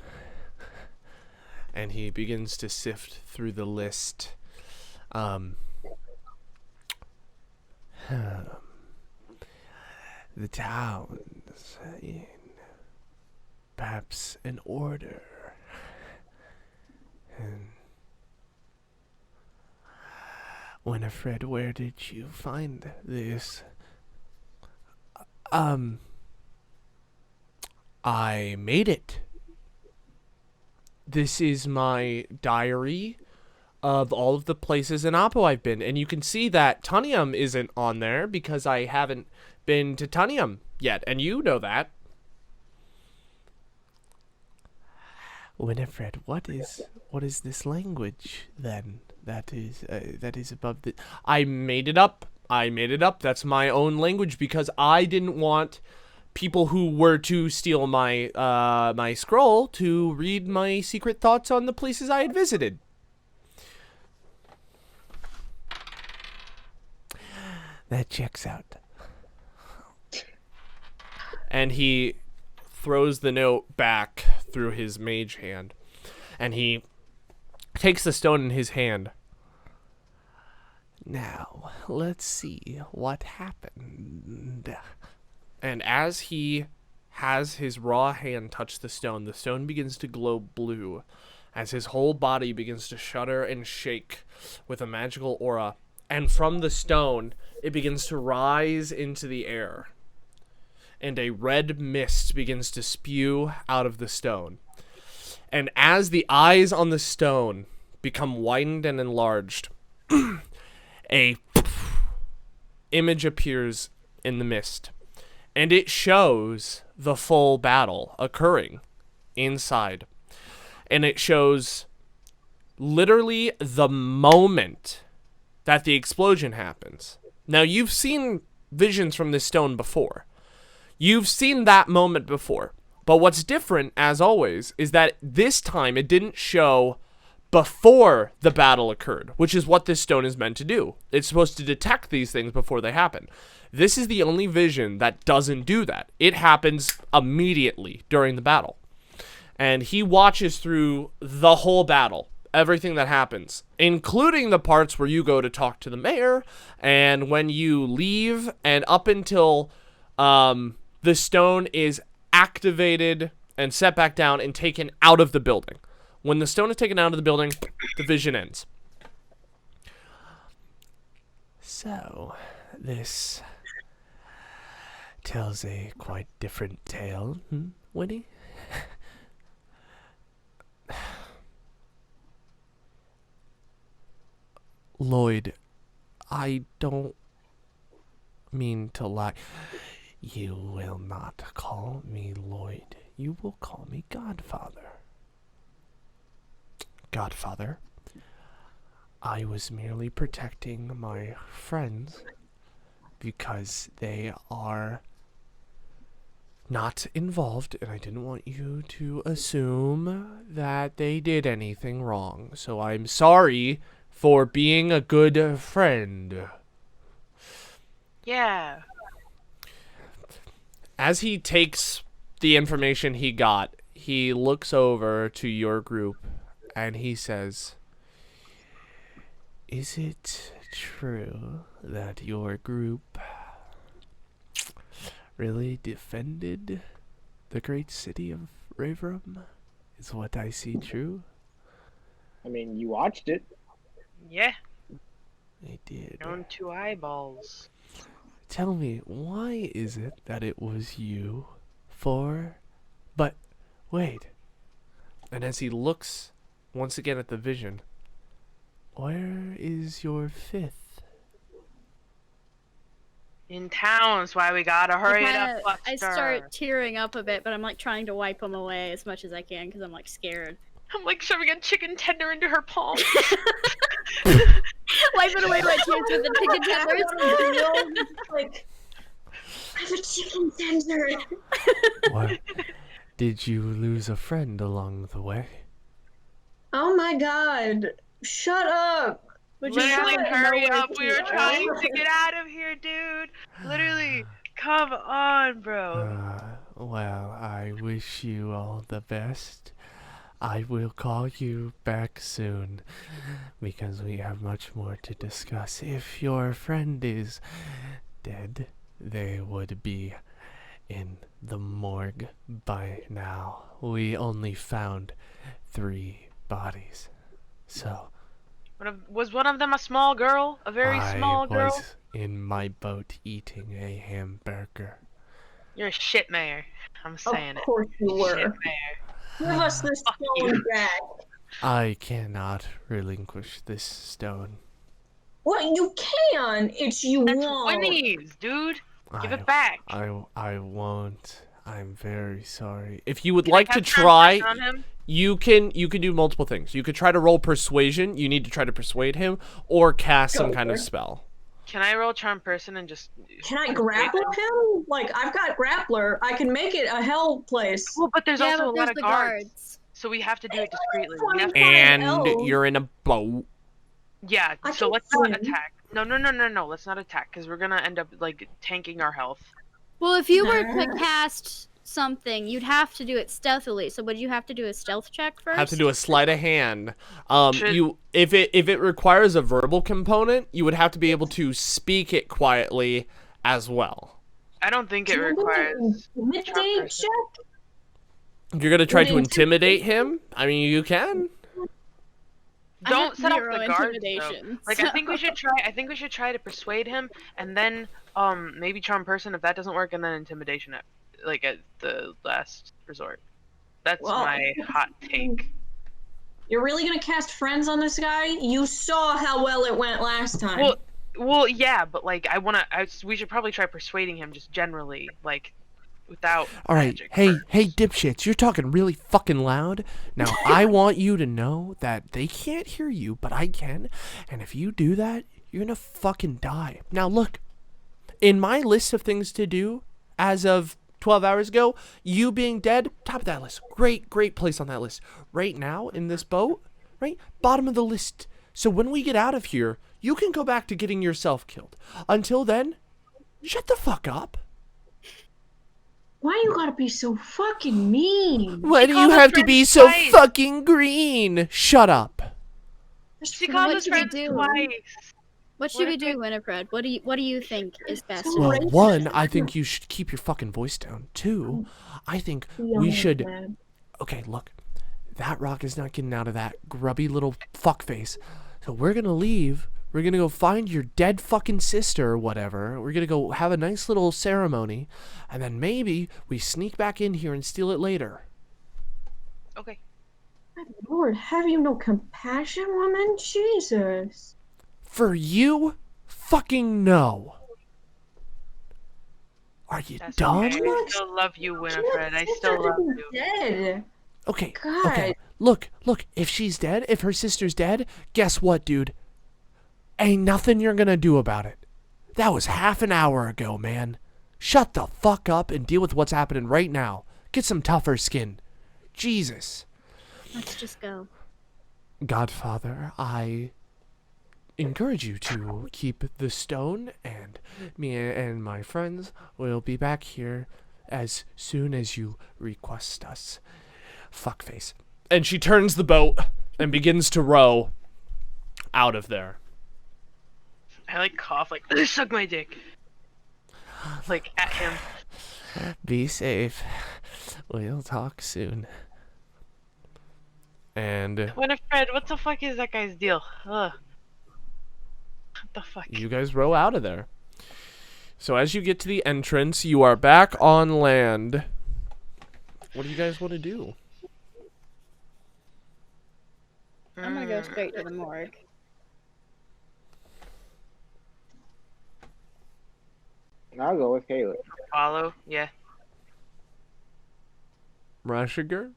And he begins to sift through the list. The towns in perhaps an order. And Winifred, where did you find this? I made it. This is my diary of all of the places in Apo I've been. And you can see that Tunium isn't on there because I haven't been to Tunium yet. And you know that. Winifred, what is this language then that is above the... I made it up. That's my own language because I didn't want people who were to steal my my scroll to read my secret thoughts on the places I had visited. That checks out. And he throws the note back through his mage hand, and he takes the stone in his hand. Now, let's see what happened. And as he has his raw hand touch the stone begins to glow blue as his whole body begins to shudder and shake with a magical aura. And from the stone, it begins to rise into the air. And a red mist begins to spew out of the stone. And as the eyes on the stone become widened and enlarged, a image appears in the mist. And it shows the full battle occurring inside. And it shows literally the moment that the explosion happens. Now, you've seen visions from this stone before. You've seen that moment before. But what's different, as always, is that this time it didn't show before the battle occurred, which is what this stone is meant to do. It's supposed to detect these things before they happen. This is the only vision that doesn't do that. It happens immediately during the battle. And he watches through the whole battle, everything that happens, including the parts where you go to talk to the mayor, and when you leave, and up until the stone is activated and set back down and taken out of the building. When the stone is taken out of the building, the vision ends. So, this tells a quite different tale, Winnie? Lloyd, I don't mean to lie. You will not call me Lloyd. You will call me Godfather. Godfather, I was merely protecting my friends because they are not involved, and I didn't want you to assume that they did anything wrong. So I'm sorry for being a good friend. Yeah, As he takes the information he got, he looks over to your group and he says, "Is it true that your group really defended the great city of Raverum? Is what I see true?" I mean, you watched it. Yeah, I did. known to eyeballs. Tell me, why is it that it was you? But, wait. And as he looks once again at the vision, where is your fifth? In town, that's why we gotta hurry it up, I Buster. start tearing up a bit, but I'm like trying to wipe them away as much as I can because I'm like scared. I'm like shoving a chicken tender into her palm. Wiping away my tears with the chicken tenders. Like, I have a chicken tender. What? Did you lose a friend along the way? Oh my god. Shut up. Would you Literally, rather hurry know where up. to We were go? trying to get out of here, dude. Literally, come on, bro. Well, I wish you all the best. I will call you back soon because we have much more to discuss. If your friend is dead, they would be in the morgue by now. We only found 3 bodies. So, Was one of them a small girl? A very small girl? I was in my boat eating a hamburger. You're a shit mayor. I'm saying Of course you it. were. Shit mayor. Give us the stone back. I cannot relinquish this stone. What? You can. It's you That's won't. Winnie's, dude. Give I- it back. I won't. I'm very sorry. If you would Can I like to cast try, Persuasion on him? you can do multiple things. You could try to roll persuasion. You need to try to persuade him, or cast some Go kind for of it. spell. Can I roll charm person and just? Can I grapple him? Like, I've got grappler. I can make it a hell place. Well, but there's Yeah, also but a there's lot of the guards, guards. so we have to do it discreetly. We have to, And elves. you're in a boat. yeah. I So can let's not swim. attack. No. Let's not attack because we're gonna end up like tanking our health. Well, if you were to cast something, you'd have to do it stealthily. So would you have to do a stealth check first? Have to do a sleight of hand. Should- If it requires a verbal component, you would have to be able to speak it quietly as well. I don't think it Can I do requires. an intimidate check? You're gonna try to Would intimidate him? I mean, you can. I Don't have set up 0 the guards. Though. intimidation, Like I think we should try. I think we should try to persuade him, and then maybe charm person if that doesn't work, and then intimidation at the last resort. That's Well- my hot take. You're really gonna cast friends on this guy? You saw how well it went last time. Well, yeah, but like we should probably try persuading him just generally, like without. All right, magic hey, first. dipshits, you're talking really fucking loud. Now, I want you to know that they can't hear you, but I can. And if you do that, you're gonna fucking die. Now, look, in my list of things to do as of 12 hours ago, you being dead, top of that list. Great place on that list. Right now, in this boat, right, bottom of the list. So when we get out of here, you can go back to getting yourself killed. Until then, shut the fuck up. Why you gotta be so fucking mean? Why do you called us have to be so friends twice. fucking green? Shut up. She What called us should we friends do? twice. What should we do, Winifred? What do you think is best? So Well, racist. one, I think you should keep your fucking voice down. Two, I think we should. Okay, look, that rock is not getting out of that grubby little fuckface. So we're gonna leave. We're gonna go find your dead fucking sister or whatever. We're gonna go have a nice little ceremony, and then maybe we sneak back in here and steal it later. Okay. Lord, have you no compassion, woman? Jesus. For you, fucking no. Are you That's dumb? okay. I still love you, Winifred. I still love you. Dead. Okay, God. okay. Look, if she's dead, if her sister's dead, guess what, dude? Ain't nothing you're gonna do about it. That was half an hour ago, man. Shut the fuck up and deal with what's happening right now. Get some tougher skin. Jesus. Let's just go. Godfather, I encourage you to keep the stone, and me and my friends will be back here as soon as you request us. Fuckface. And she turns the boat and begins to row out of there. I like cough, like, suck my dick. Like, at him. Be safe. We'll talk soon. And Winifred, what the fuck is that guy's deal? Ugh. What the fuck? you guys row out of there. So as you get to the entrance, you are back on land. What do you guys want to do? I'm gonna go straight to the morgue. I'll go with Caleb. Follow, yeah. Rashiger?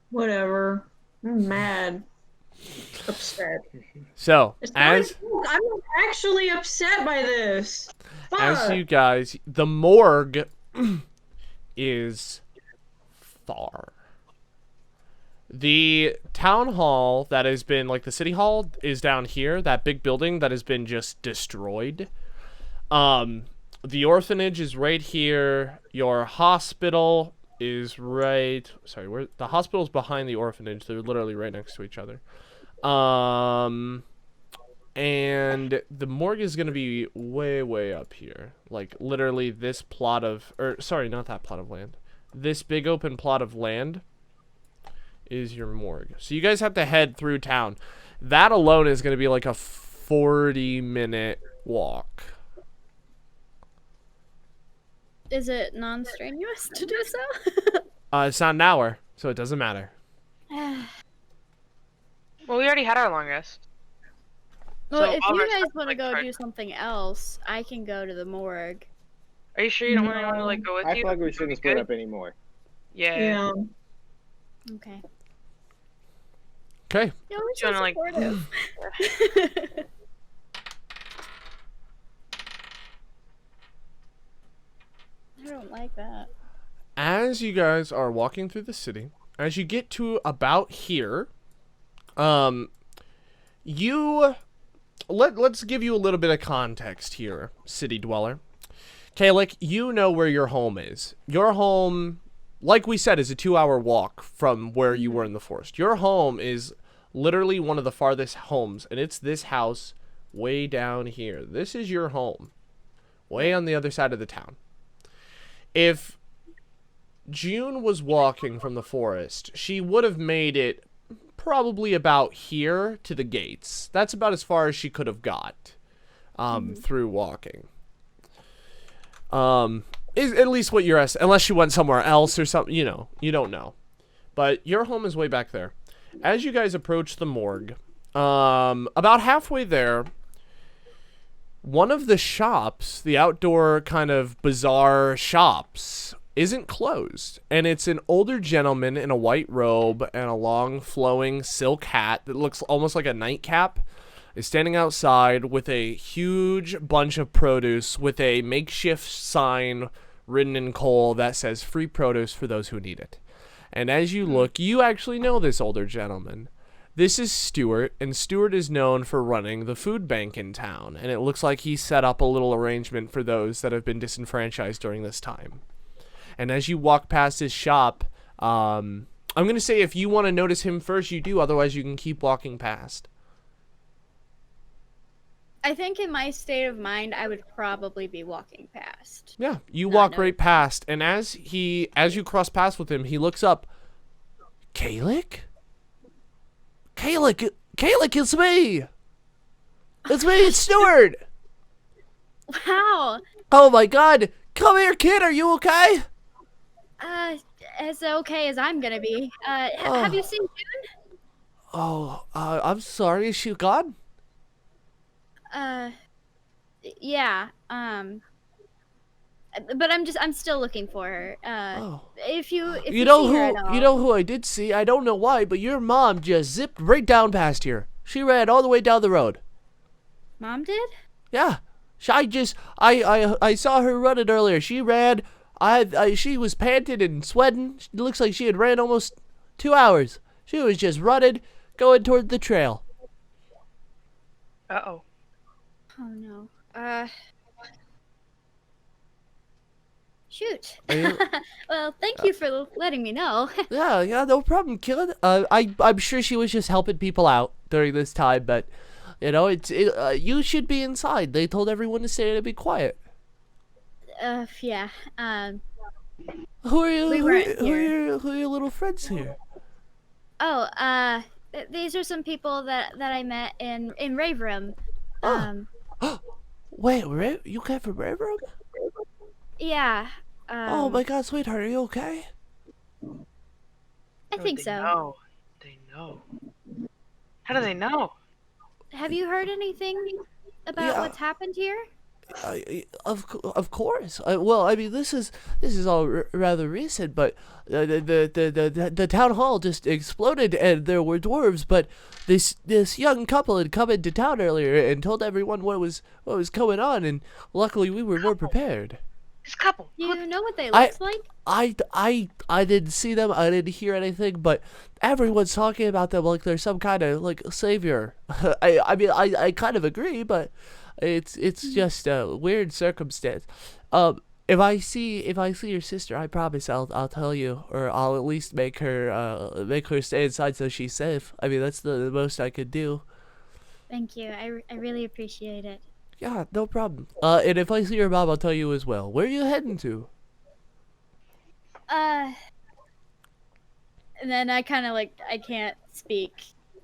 Whatever. I'm mad. Upset. So, It's not a joke. I'm actually upset by this. Fuck. as you guys, the morgue is far. The town hall that has been, like the city hall, is down here. That big building that has been just destroyed. The orphanage is right here. Your hospital is right... Sorry, where the hospital's behind the orphanage. They're literally right next to each other. And the morgue is going to be way, way up here. Like, literally this plot of... Or, sorry, not that plot of land. This big open plot of land is your morgue. So you guys have to head through town. That alone is going to be like a 40-minute walk. Is it non-strenuous to do so? It's not an hour, so it doesn't matter. Well, we already had our long rest. Well, So if all you our guys stuff, want to like, go tried- do something else, I can go to the morgue. Are you sure you don't want to like go with I you? feel like we Would shouldn't be split good? up anymore. Yeah. Yeah. Okay. Okay. You're always Do you so wanna, like- supportive. I don't like that. As you guys are walking through the city, as you get to about here, let's give you a little bit of context here, city dweller. Kalik, you know where your home is. Your home, like we said, is a 2-hour walk from where you were in the forest. Your home is literally one of the farthest homes, and it's this house way down here. This is your home, way on the other side of the town. If June was walking from the forest, she would have made it probably about here to the gates. That's about as far as she could have got through walking. Is at least what you're unless she went somewhere else or something, you know, you don't know. But your home is way back there. As you guys approach the morgue, about halfway there, one of the shops, the outdoor kind of bizarre shops, isn't closed. And it's an older gentleman in a white robe and a long flowing silk hat that looks almost like a nightcap, is standing outside with a huge bunch of produce with a makeshift sign written in coal that says free produce for those who need it. And as you look, you actually know this older gentleman. This is Stuart, and Stuart is known for running the food bank in town, and it looks like he set up a little arrangement for those that have been disenfranchised during this time. And as you walk past his shop, I'm going to say if you want to notice him first, you do, otherwise you can keep walking past. I think in my state of mind, I would probably be walking past. Yeah, you Not walk noticing. right past, and as you cross paths with him, he looks up. Kalik? Kalik, it's me! It's Stuart! Wow. Oh my god! Come here, kid, are you okay? As okay as I'm gonna be. Have you seen June? Oh, I'm sorry, is she gone? Yeah. But I'm still looking for her. If you You know see her at all. you know who I did see? I don't know why, but your mom just zipped right down past here. She ran all the way down the road. Mom did? Yeah. I saw her running earlier. She ran. She was panting and sweating. It looks like she had ran almost 2 hours. She was just running, going toward the trail. Uh-oh. Oh no. Shoot. Are you- Well, thank you for letting me know. Yeah, no problem, kid. I'm sure she was just helping people out during this time, but you know, you should be inside. They told everyone to stay and be quiet. Yeah. Who are you? We weren't here. Who are your little friends here? Oh, these are some people that I met in Rave Room. Oh. Wait, you came from Byrami? Yeah. Oh my God, sweetheart, are you okay? I think they so. Know. They know. How do they know? Have you heard anything about Yeah. what's happened here? Of course. Well, I mean, this is all rather recent, but the town hall just exploded, and there were dwarves. But this young couple had come into town earlier and told everyone what was going on, and luckily we were more prepared. This couple. You know what they look like? I didn't see them. I didn't hear anything, but everyone's talking about them like they're some kind of like savior. I mean, I kind of agree, but it's just a weird circumstance. If I see your sister, I promise I'll tell you, or I'll at least make her stay inside so she's safe. I mean, that's the most I could do. Thank you. I really appreciate it. Yeah, no problem. And if I see your mom, I'll tell you as well. Where are you heading to? And then I kind of I can't speak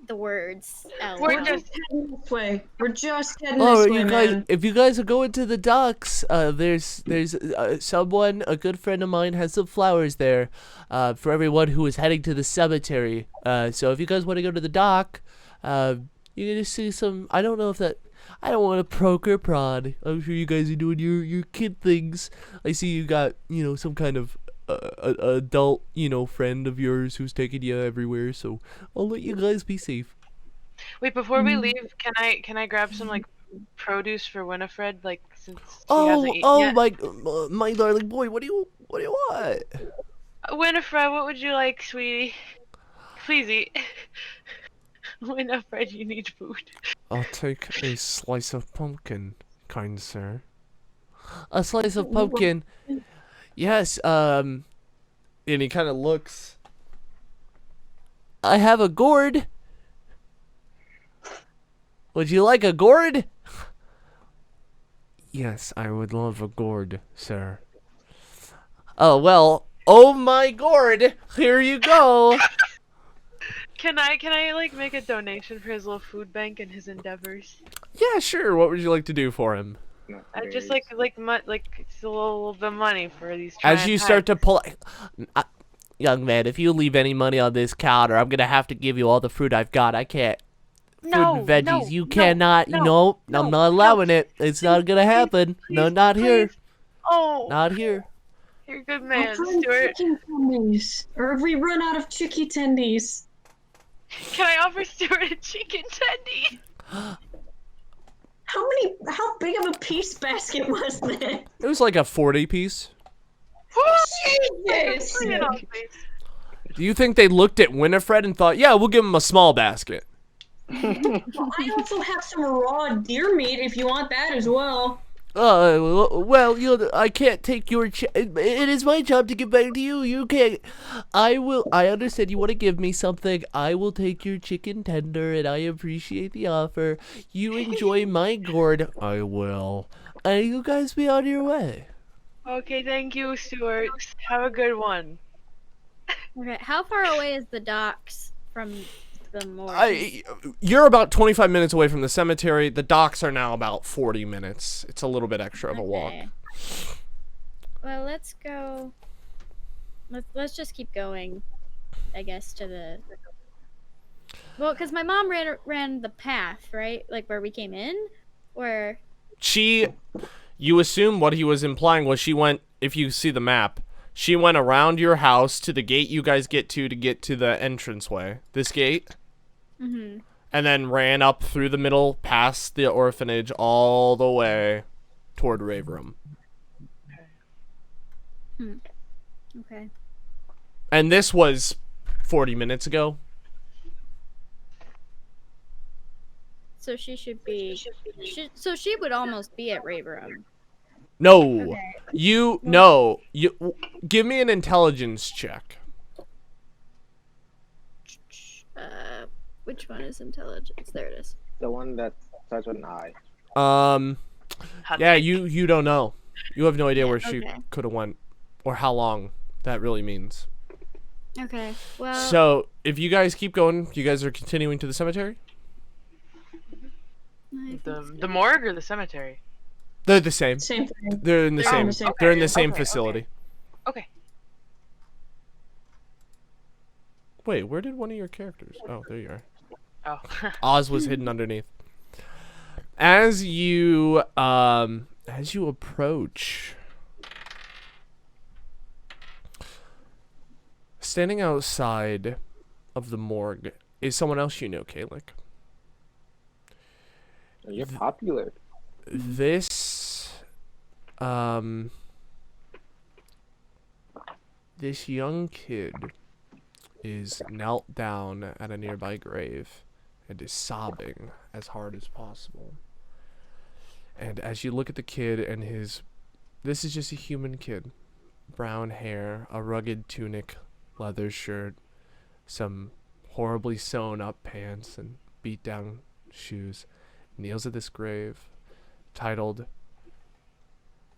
the words out We're loud. just Heading this way. We're just heading Oh, this way, you guys! man. If you guys are going to the docks, there's someone, a good friend of mine, has some flowers there, for everyone who is heading to the cemetery. So if you guys want to go to the dock, you can just see some. I don't know if that. I don't want to poke or prod. I'm sure you guys are doing your kid things. I see you got some kind of adult friend of yours who's taking you everywhere. So I'll let you guys be safe. Wait, before we leave, can I grab some like produce for Winifred? Like since she Oh, hasn't eaten yet. my darling boy, what do you want? Winifred, what would you like, sweetie? Please eat. Winifred, you need food. I'll take a slice of pumpkin, kind sir. A slice of pumpkin. Yes, and he kind of looks. I have a gourd. Would you like a gourd? Yes, I would love a gourd, sir. Oh, well, oh my gourd, here you go. Can I like make a donation for his little food bank and his endeavors? Yeah, sure, what would you like to do for him? I just like it's a little bit of money for these. As you start to pull, young man, if you leave any money on this counter, I'm gonna have to give you all the fruit I've got. I can't. Fruit and veggies, you cannot. No, I'm not allowing it. It's not gonna happen. No, not here. Oh, Not here. you're a good man, I'll try Stuart. chicken tendies. Or if we run out of chicky tendies. Can I offer Stuart a chicken tendy? How big of a piece basket was that? It was like a 40 piece. Jesus! Put it on, please. Do you think they looked at Winifred and thought, yeah, we'll give him a small basket? I also have some raw deer meat if you want that as well. Well, I can't take your. It is my job to give back to you. You can't. I understand you want to give me something. I will take your chicken tender, and I appreciate the offer. You enjoy my gourd. I will. And you guys be on your way. Okay, thank you, Stuart. Have a good one. Okay, how far away is the docks from the morgue? You're about 25 minutes away from the cemetery. The docks are now about 40 minutes. It's a little bit extra of a walk. Okay. Well, let's go. Let's just keep going, I guess, to the. Well, because my mom ran the path, right? Like where we came in, or. You assume what he was implying was she went. If you see the map, she went around your house to the gate you guys get to the entranceway. This gate. Mm-hmm. And then ran up through the middle, past the orphanage, all the way toward Rave Room. Okay. And this was 40 minutes ago. So she should be. So she would almost be at Rave Room. No. Okay. Give me an intelligence check. Which one is intelligence? There it is. The one that starts with an I. Hot Yeah, take. you don't know. You have no idea Yeah, where she okay. could have went or how long that really means. Okay. Well. So, if you guys keep going, you guys are continuing to the cemetery? I think so. The morgue or the cemetery? They're the same. Same thing. They're in the They're same. in the same- They're in the same okay, facility. Okay. Wait, where did one of your characters? Oh, there you are. Oh. Oz was hidden underneath. As you approach, standing outside of the morgue is someone else you know, Kalik. You're popular. This young kid is knelt down at a nearby grave and is sobbing as hard as possible. And as you look at the kid and this is just a human kid. Brown hair, a rugged tunic, leather shirt, some horribly sewn up pants and beat down shoes, kneels at this grave titled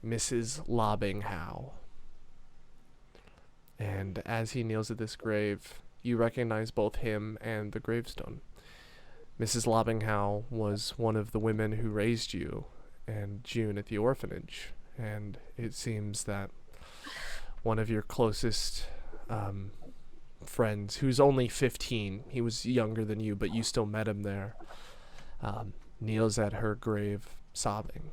Mrs. Lobbinghow. And as he kneels at this grave, you recognize both him and the gravestone. Mrs. Lobbinghow was one of the women who raised you and June at the orphanage, and it seems that one of your closest friends, who's only 15, he was younger than you, but you still met him there, kneels at her grave sobbing.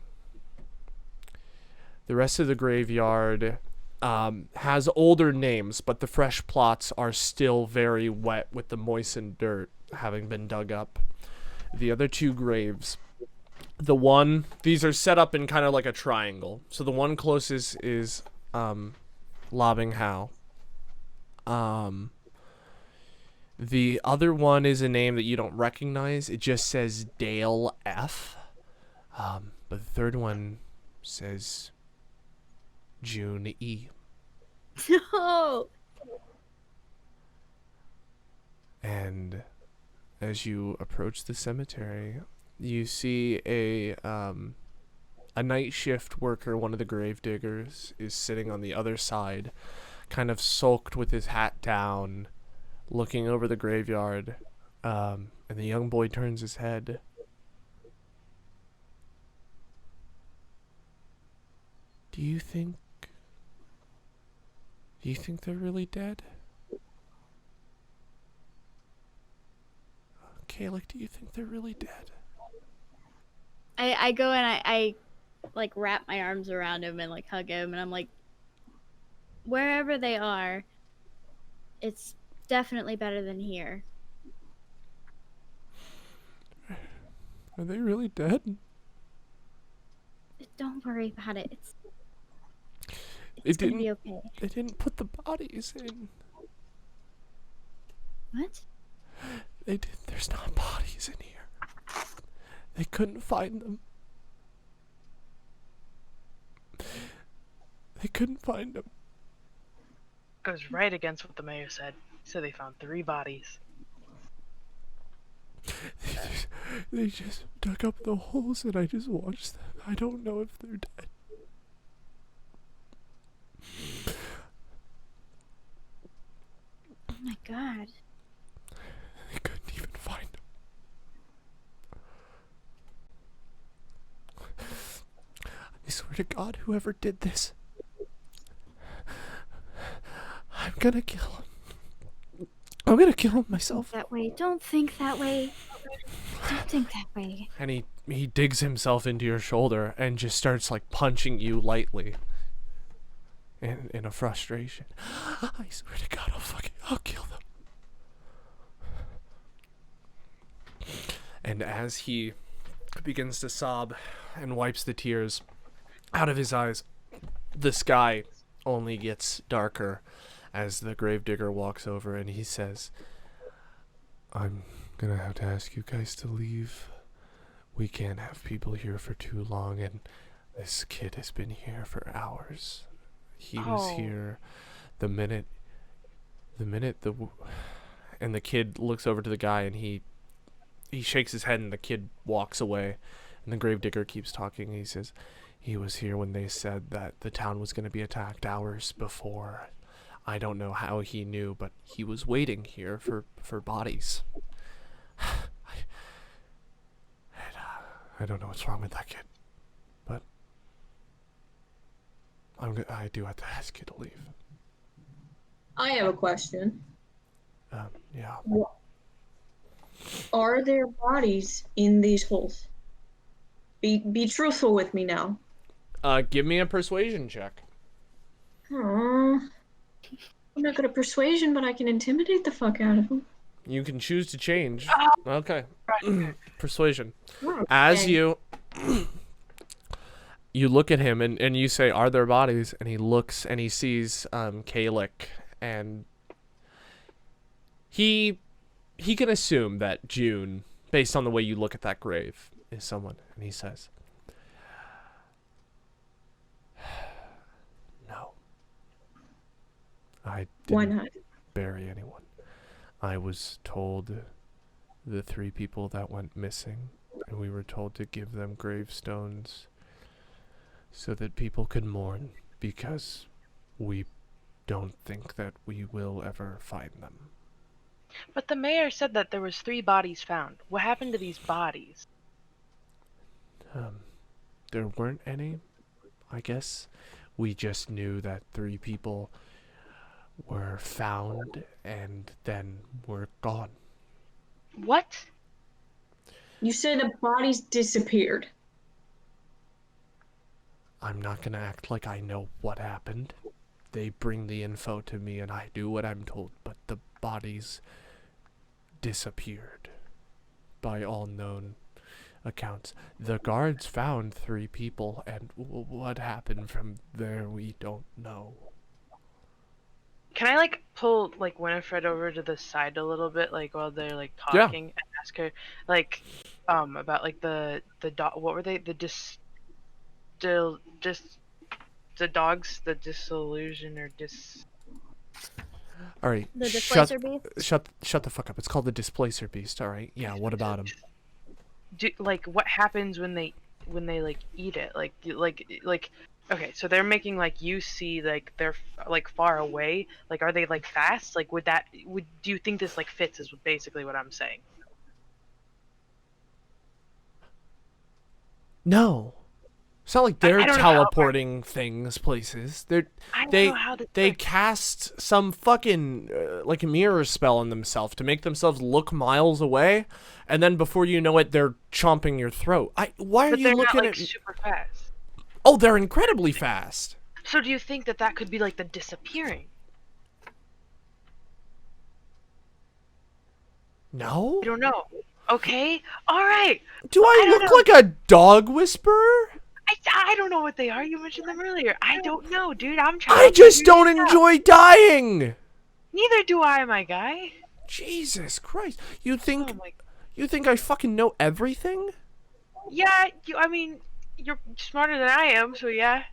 The rest of the graveyard has older names, but the fresh plots are still very wet with the moistened dirt having been dug up. The other two graves, these are set up in kind of like a triangle. So the one closest is Lobbinghow. The other one is a name that you don't recognize. It just says Dale F. But the third one says June E. No. And as you approach the cemetery, you see a night shift worker, one of the grave diggers, is sitting on the other side, kind of sulked with his hat down, looking over the graveyard. And the young boy turns his head. Do you think they're really dead? Kalik, do you think they're really dead? I go and I like wrap my arms around him and like hug him, and I'm like, wherever they are, it's definitely better than here. Are they really dead? Don't worry about it. They It's gonna didn't. be okay. They didn't put the bodies in. What? They did. There's not bodies in here. They couldn't find them. They couldn't find them. Goes right against what the mayor said. He said they found 3 bodies. They just dug up the holes and I just watched them. I don't know if they're dead. Oh my god. They couldn't even find them. I swear to God, whoever did this, I'm gonna kill him. I'm gonna kill him myself. That way. Don't think that way. Don't think that way. And he digs himself into your shoulder and just starts like punching you lightly. In a frustration. I swear to God, I'll kill them. And as he begins to sob and wipes the tears out of his eyes, the sky only gets darker as the gravedigger walks over and he says, I'm gonna have to ask you guys to leave. We can't have people here for too long, and This kid has been here for hours. He was here the minute and the kid looks over to the guy and he shakes his head and the kid walks away. And the gravedigger keeps talking. He says, he was here when they said that the town was going to be attacked hours before. I don't know how he knew, but he was waiting here for bodies. I don't know what's wrong with that kid, but I do have to ask you to leave. I have a question. Yeah. Are there bodies in these holes? Be truthful with me now. Give me a persuasion check. Aww. I'm not good at persuasion, but I can intimidate the fuck out of them. You can choose to change. Okay. Persuasion. Oh, As okay. you look at him and you say, are there bodies? And he looks and he sees Kalik, and he can assume that June, based on the way you look at that grave, is someone. And he says, no. I Why didn't not? bury anyone. I was told the 3 people that went missing, and we were told to give them gravestones so that people could mourn, because we don't think that we will ever find them. But the mayor said that there was 3 bodies found. What happened to these bodies? There weren't any, I guess. We just knew that 3 people were found and then were gone. What? You said the bodies disappeared. I'm not gonna act like I know what happened. They bring the info to me and I do what I'm told, but the bodies disappeared by all known accounts. The guards found 3 people, and what happened from there we don't know. Can I, like, pull, like, Winifred over to the side a little bit, like, while they're, like, talking, and ask her, like, about, like, the what were they? The dogs, the disillusion, or All right, The displacer beast? shut the fuck up. It's called the displacer beast. All right, yeah. What about him? like, what happens when they, like, eat it? Like, okay, so they're making, like, you see, like, they're, like, far away. Like, are they, like, fast? Like, do you think this, like, fits is basically what I'm saying? No. It's not like they're I don't know how- teleporting things places. I don't know how to They trick. cast some fucking like a mirror spell on themselves to make themselves look miles away, and then before you know it, they're chomping your throat. Why are But you they're looking not, like, at? super fast. Oh, they're incredibly fast. So do you think that could be, like, the disappearing? No. I don't know. Okay, alright. Do I don't look know. like a dog whisperer? I don't know what they are. You mentioned them earlier. I don't know, dude. I'm trying I to just figure don't it out. enjoy dying. Neither do I, my guy. Jesus Christ! You Oh think my. I fucking know everything? Yeah, I mean, you're smarter than I am, so yeah,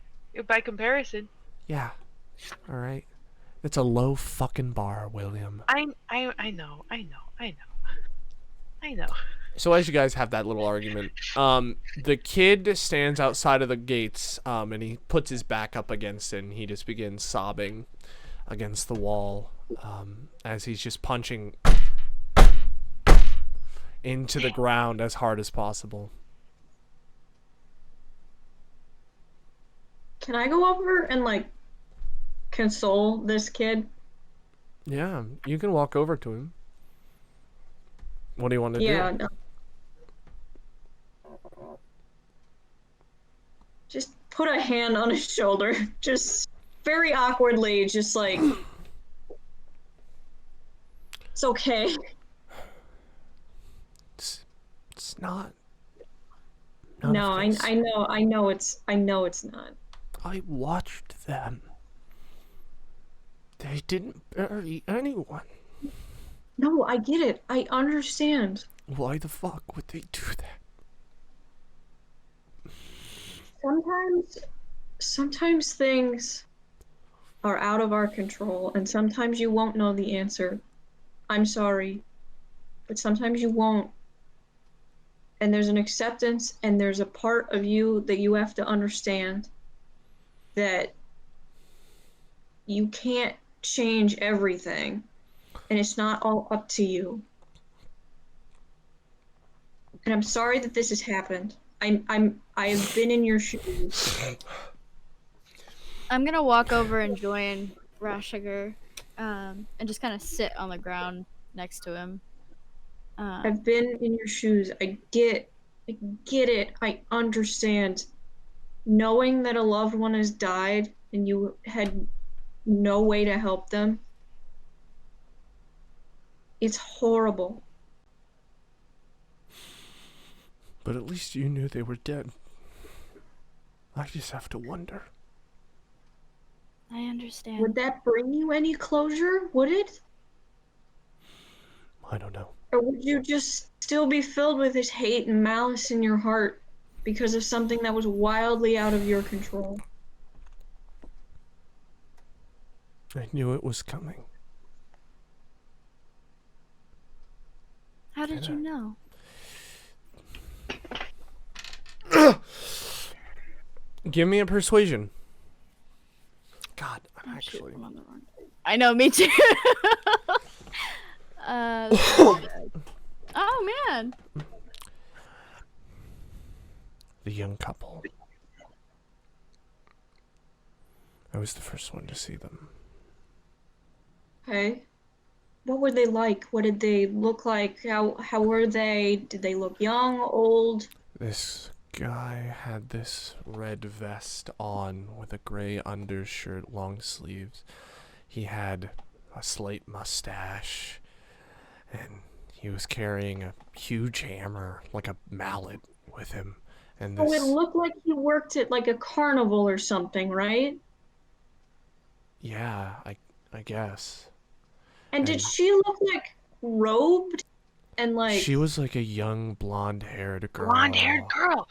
by comparison. Yeah. All right. It's a low fucking bar, William. I know. So as you guys have that little argument, the kid stands outside of the gates, and he puts his back up against it, and he just begins sobbing against the wall, as he's just punching into the ground as hard as possible. Can I go over and, like, console this kid? Yeah, you can walk over to him. What do you want to Yeah, do? no. Just put a hand on his shoulder. Just very awkwardly, just like, it's okay. It's not. No, I know it's not. I watched them. They didn't bury anyone. No, I get it. I understand. Why the fuck would they do that? Sometimes things are out of our control, and sometimes you won't know the answer. I'm sorry, but sometimes you won't. And there's an acceptance, and there's a part of you that you have to understand that you can't change everything, and it's not all up to you. And I'm sorry that this has happened. I have been in your shoes. I'm gonna walk over and join Rashiger, and just kind of sit on the ground next to him. I've been in your shoes. I get it. I understand. Knowing that a loved one has died and you had no way to help them, it's horrible. But at least you knew they were dead. I just have to wonder. I understand. Would that bring you any closure? Would it? I don't know. Or would you just still be filled with this hate and malice in your heart because of something that was wildly out of your control? I knew it was coming. How did you know? Give me a persuasion. God, I'm Shoot, actually... I'm on the wrong page. I know, me too. Oh man. The young couple. I was the first one to see them. Okay. What were they like? What did they look like? How were they? Did they look young, old? This guy had this red vest on with a gray undershirt, long sleeves. He had a slight mustache, and he was carrying a huge hammer, like a mallet, with him. And this... Oh, it looked like he worked at like a carnival or something, right? Yeah, I guess. And did she look like robed and like... She was like a young blonde-haired girl. Blonde-haired girl.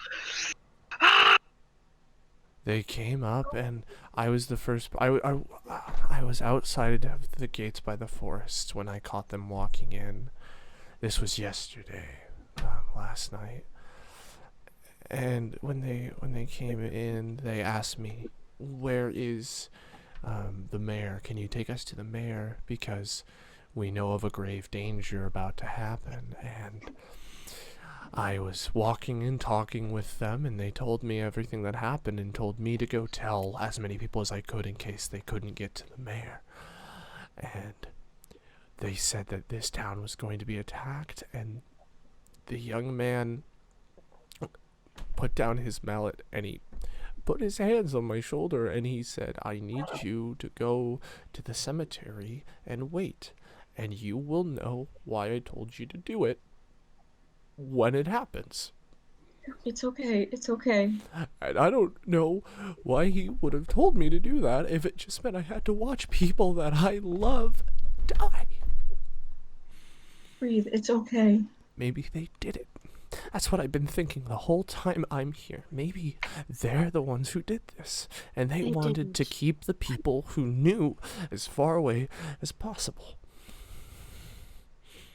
They came up, and I was the first. I was outside of the gates by the forest when I caught them walking in. This was yesterday, last night. And when they came in, they asked me, "Where is the mayor? Can you take us to the mayor? Because we know of a grave danger about to happen." And I was walking and talking with them, and they told me everything that happened and told me to go tell as many people as I could in case they couldn't get to the mayor. And they said that this town was going to be attacked, and the young man put down his mallet and he put his hands on my shoulder and he said, "I need you to go to the cemetery and wait, and you will know why I told you to do it when it happens." It's okay. It's okay. And I don't know why he would have told me to do that if it just meant I had to watch people that I love die. Breathe. It's okay. Maybe they did it. That's what I've been thinking the whole time I'm here. Maybe they're the ones who did this, and they wanted to keep the people who knew as far away as possible.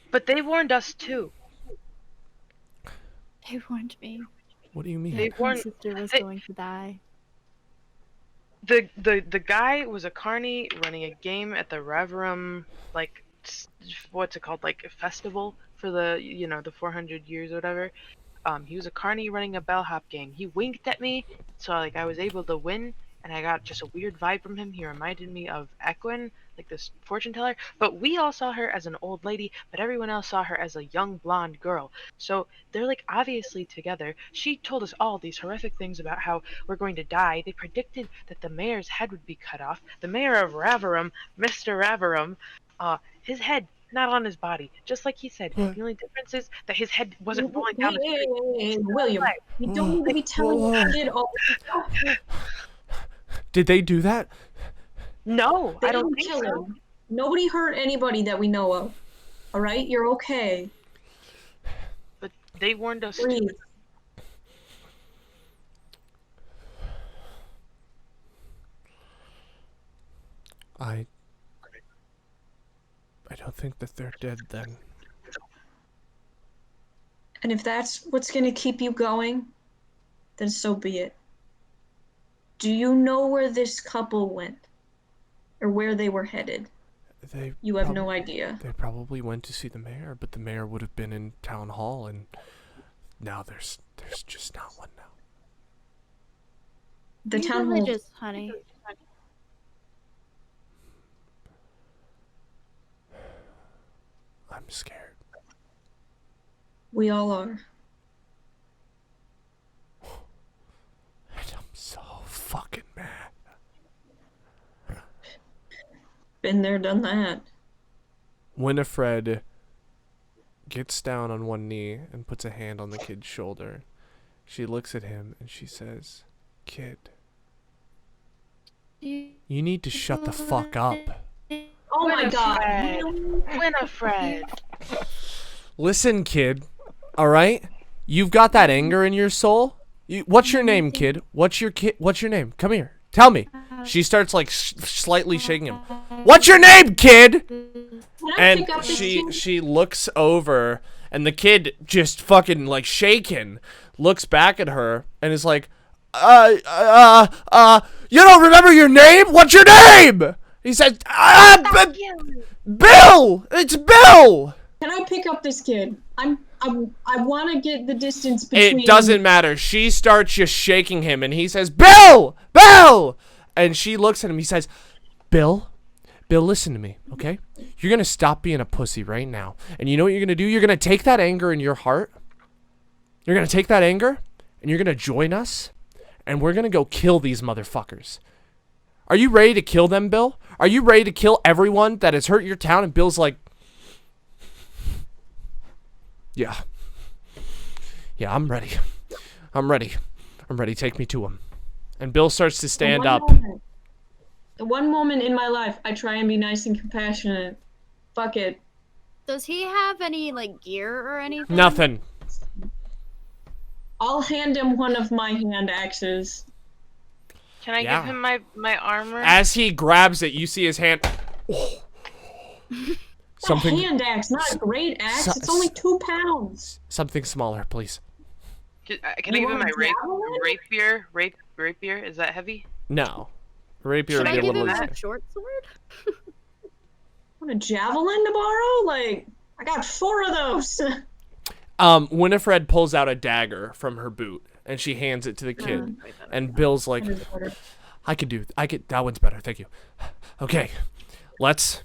But they warned us too. They warned me. What do you mean? They My warned. sister was going to die. The guy was a carny running a game at the Reverum, like, what's it called, like a festival for the, the 400 years or whatever. He was a carny running a bellhop gang. He winked at me, so like I was able to win, and I got just a weird vibe from him. He reminded me of Equin, like this fortune teller, but we all saw her as an old lady, but everyone else saw her as a young blonde girl. So they're like obviously together. She told us all these horrific things about how we're going to die. They predicted that the mayor's head would be cut off. The mayor of Raverum, Mr. Raverum, his head not on his body, just like he said. The only difference is that his head wasn't falling down the street. William, you don't need to be telling me did all this stuff. Did they do that? No, They I don't didn't think kill so. him. Nobody hurt anybody that we know of. All right, you're okay. But they warned us too. Breathe. I don't think that they're dead then. And if that's what's gonna keep you going, then so be it. Do you know where this couple went? Or where they were headed? You have no idea. They probably went to see the mayor, but the mayor would have been in town hall, and now there's just not one now. The Be town hall. religious, honey. I'm scared. We all are. And I'm so fucking mad. Been there, done that. Winifred gets down on one knee and puts a hand on the kid's shoulder. She looks at him and she says, "Kid, you need to shut the fuck up." Oh my god. Winifred. Listen, kid, alright? You've got that anger in your soul? What's your name, kid? What's your name? Come here. Tell me. She starts like slightly shaking him. What's your name, kid? And she looks over, and the kid, just fucking like shaken, looks back at her and is like, you don't remember your name? What's your name? He says, Bill! It's Bill! Can I pick up this kid? I want to get the distance between... It doesn't matter. She starts just shaking him, and he says, Bill! Bill! And she looks at him. He says, Bill, listen to me, okay? You're going to stop being a pussy right now. And you know what you're going to do? You're going to take that anger in your heart. You're going to take that anger, and you're going to join us, and we're going to go kill these motherfuckers. Are you ready to kill them, Bill? Are you ready to kill everyone that has hurt your town? And Bill's like, yeah, I'm ready. I'm ready. Take me to him. And Bill starts to stand up. The one moment in my life, I try and be nice and compassionate. Fuck it. Does he have any, like, gear or anything? Nothing. I'll hand him one of my hand axes. Can I give him my armor? As he grabs it, you see his hand. Oh. Something. A hand axe, not a great axe. It's only 2 pounds. Something smaller, please. Can I give him my rapier? Rapier? Is that heavy? No. Rapier Should would be I a give little him easier. a short sword? Want a javelin to borrow? Like, I got 4 of those. Winifred pulls out a dagger from her boot, and she hands it to the kid. And Bill's like, that one's better, thank you. Okay, let's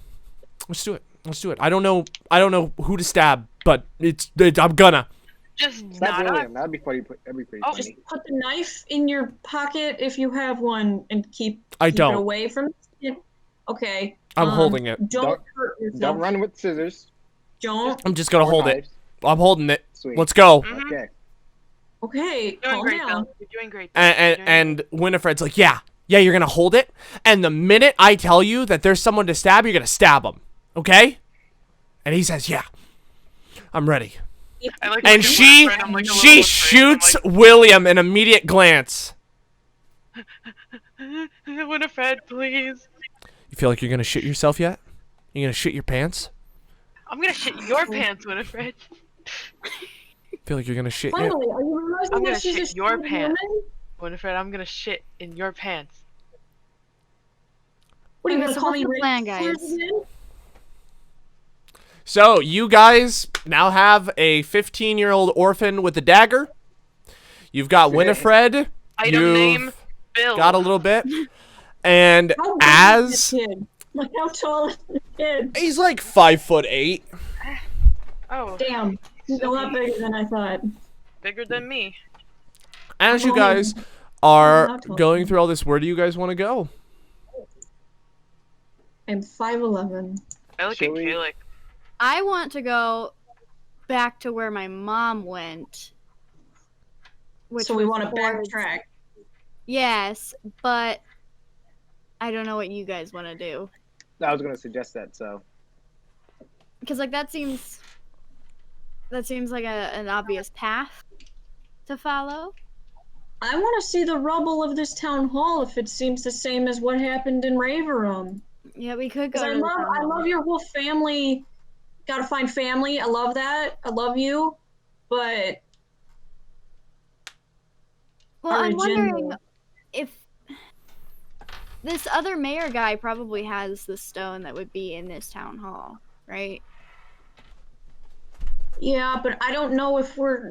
do it. Let's do it. I don't know who to stab, but I'm gonna. Just Stab not William. That'd be funny. Just put the knife in your pocket if you have one, and keep it away from it. Okay. I'm holding it. Don't hurt yourself. Don't run with scissors. Don't. I'm just gonna hold it. I'm holding it. Sweet. Let's go. Okay. Okay, calm down. You're doing great. And Winifred's like, yeah, you're gonna hold it. And the minute I tell you that there's someone to stab, you're gonna stab them. Okay? And he says, yeah, I'm ready. And she shoots William an immediate glance. Winifred, please. You feel like you're gonna shit yourself yet? You gonna shit your pants? I'm gonna shit your pants, Winifred. Feel like you're gonna shit Finally, are you realizing I'm that gonna she's a shit your stupid pants. woman? Winifred, I'm gonna shit in your pants. What are you gonna So call what's me? the plan, Racist guys? again? So you guys now have a 15-year-old orphan with a dagger. You've got Winifred. Item name, Bill. Got a little bit. And How big as is this kid? Like, how tall is the kid? he's like 5'8". Oh, Damn, he's a lot bigger than I thought. bigger than me. As you guys are going through all this, where do you guys want to go? I'm 5'11". I look at Kayla. I want to go back to where my mom went. So we want to towards- backtrack. Yes, but I don't know what you guys want to do. I was gonna suggest that. So. Because, like, that seems like an obvious path to follow. I want to see the rubble of this town hall if it seems the same as what happened in Raverum. Yeah, we could go. 'Cause To I the love, town I hall. love your whole family. Gotta find family. I love that. I love you, but Well, our I'm wondering agenda. if this other mayor guy probably has the stone that would be in this town hall, right? Yeah, but I don't know if we're.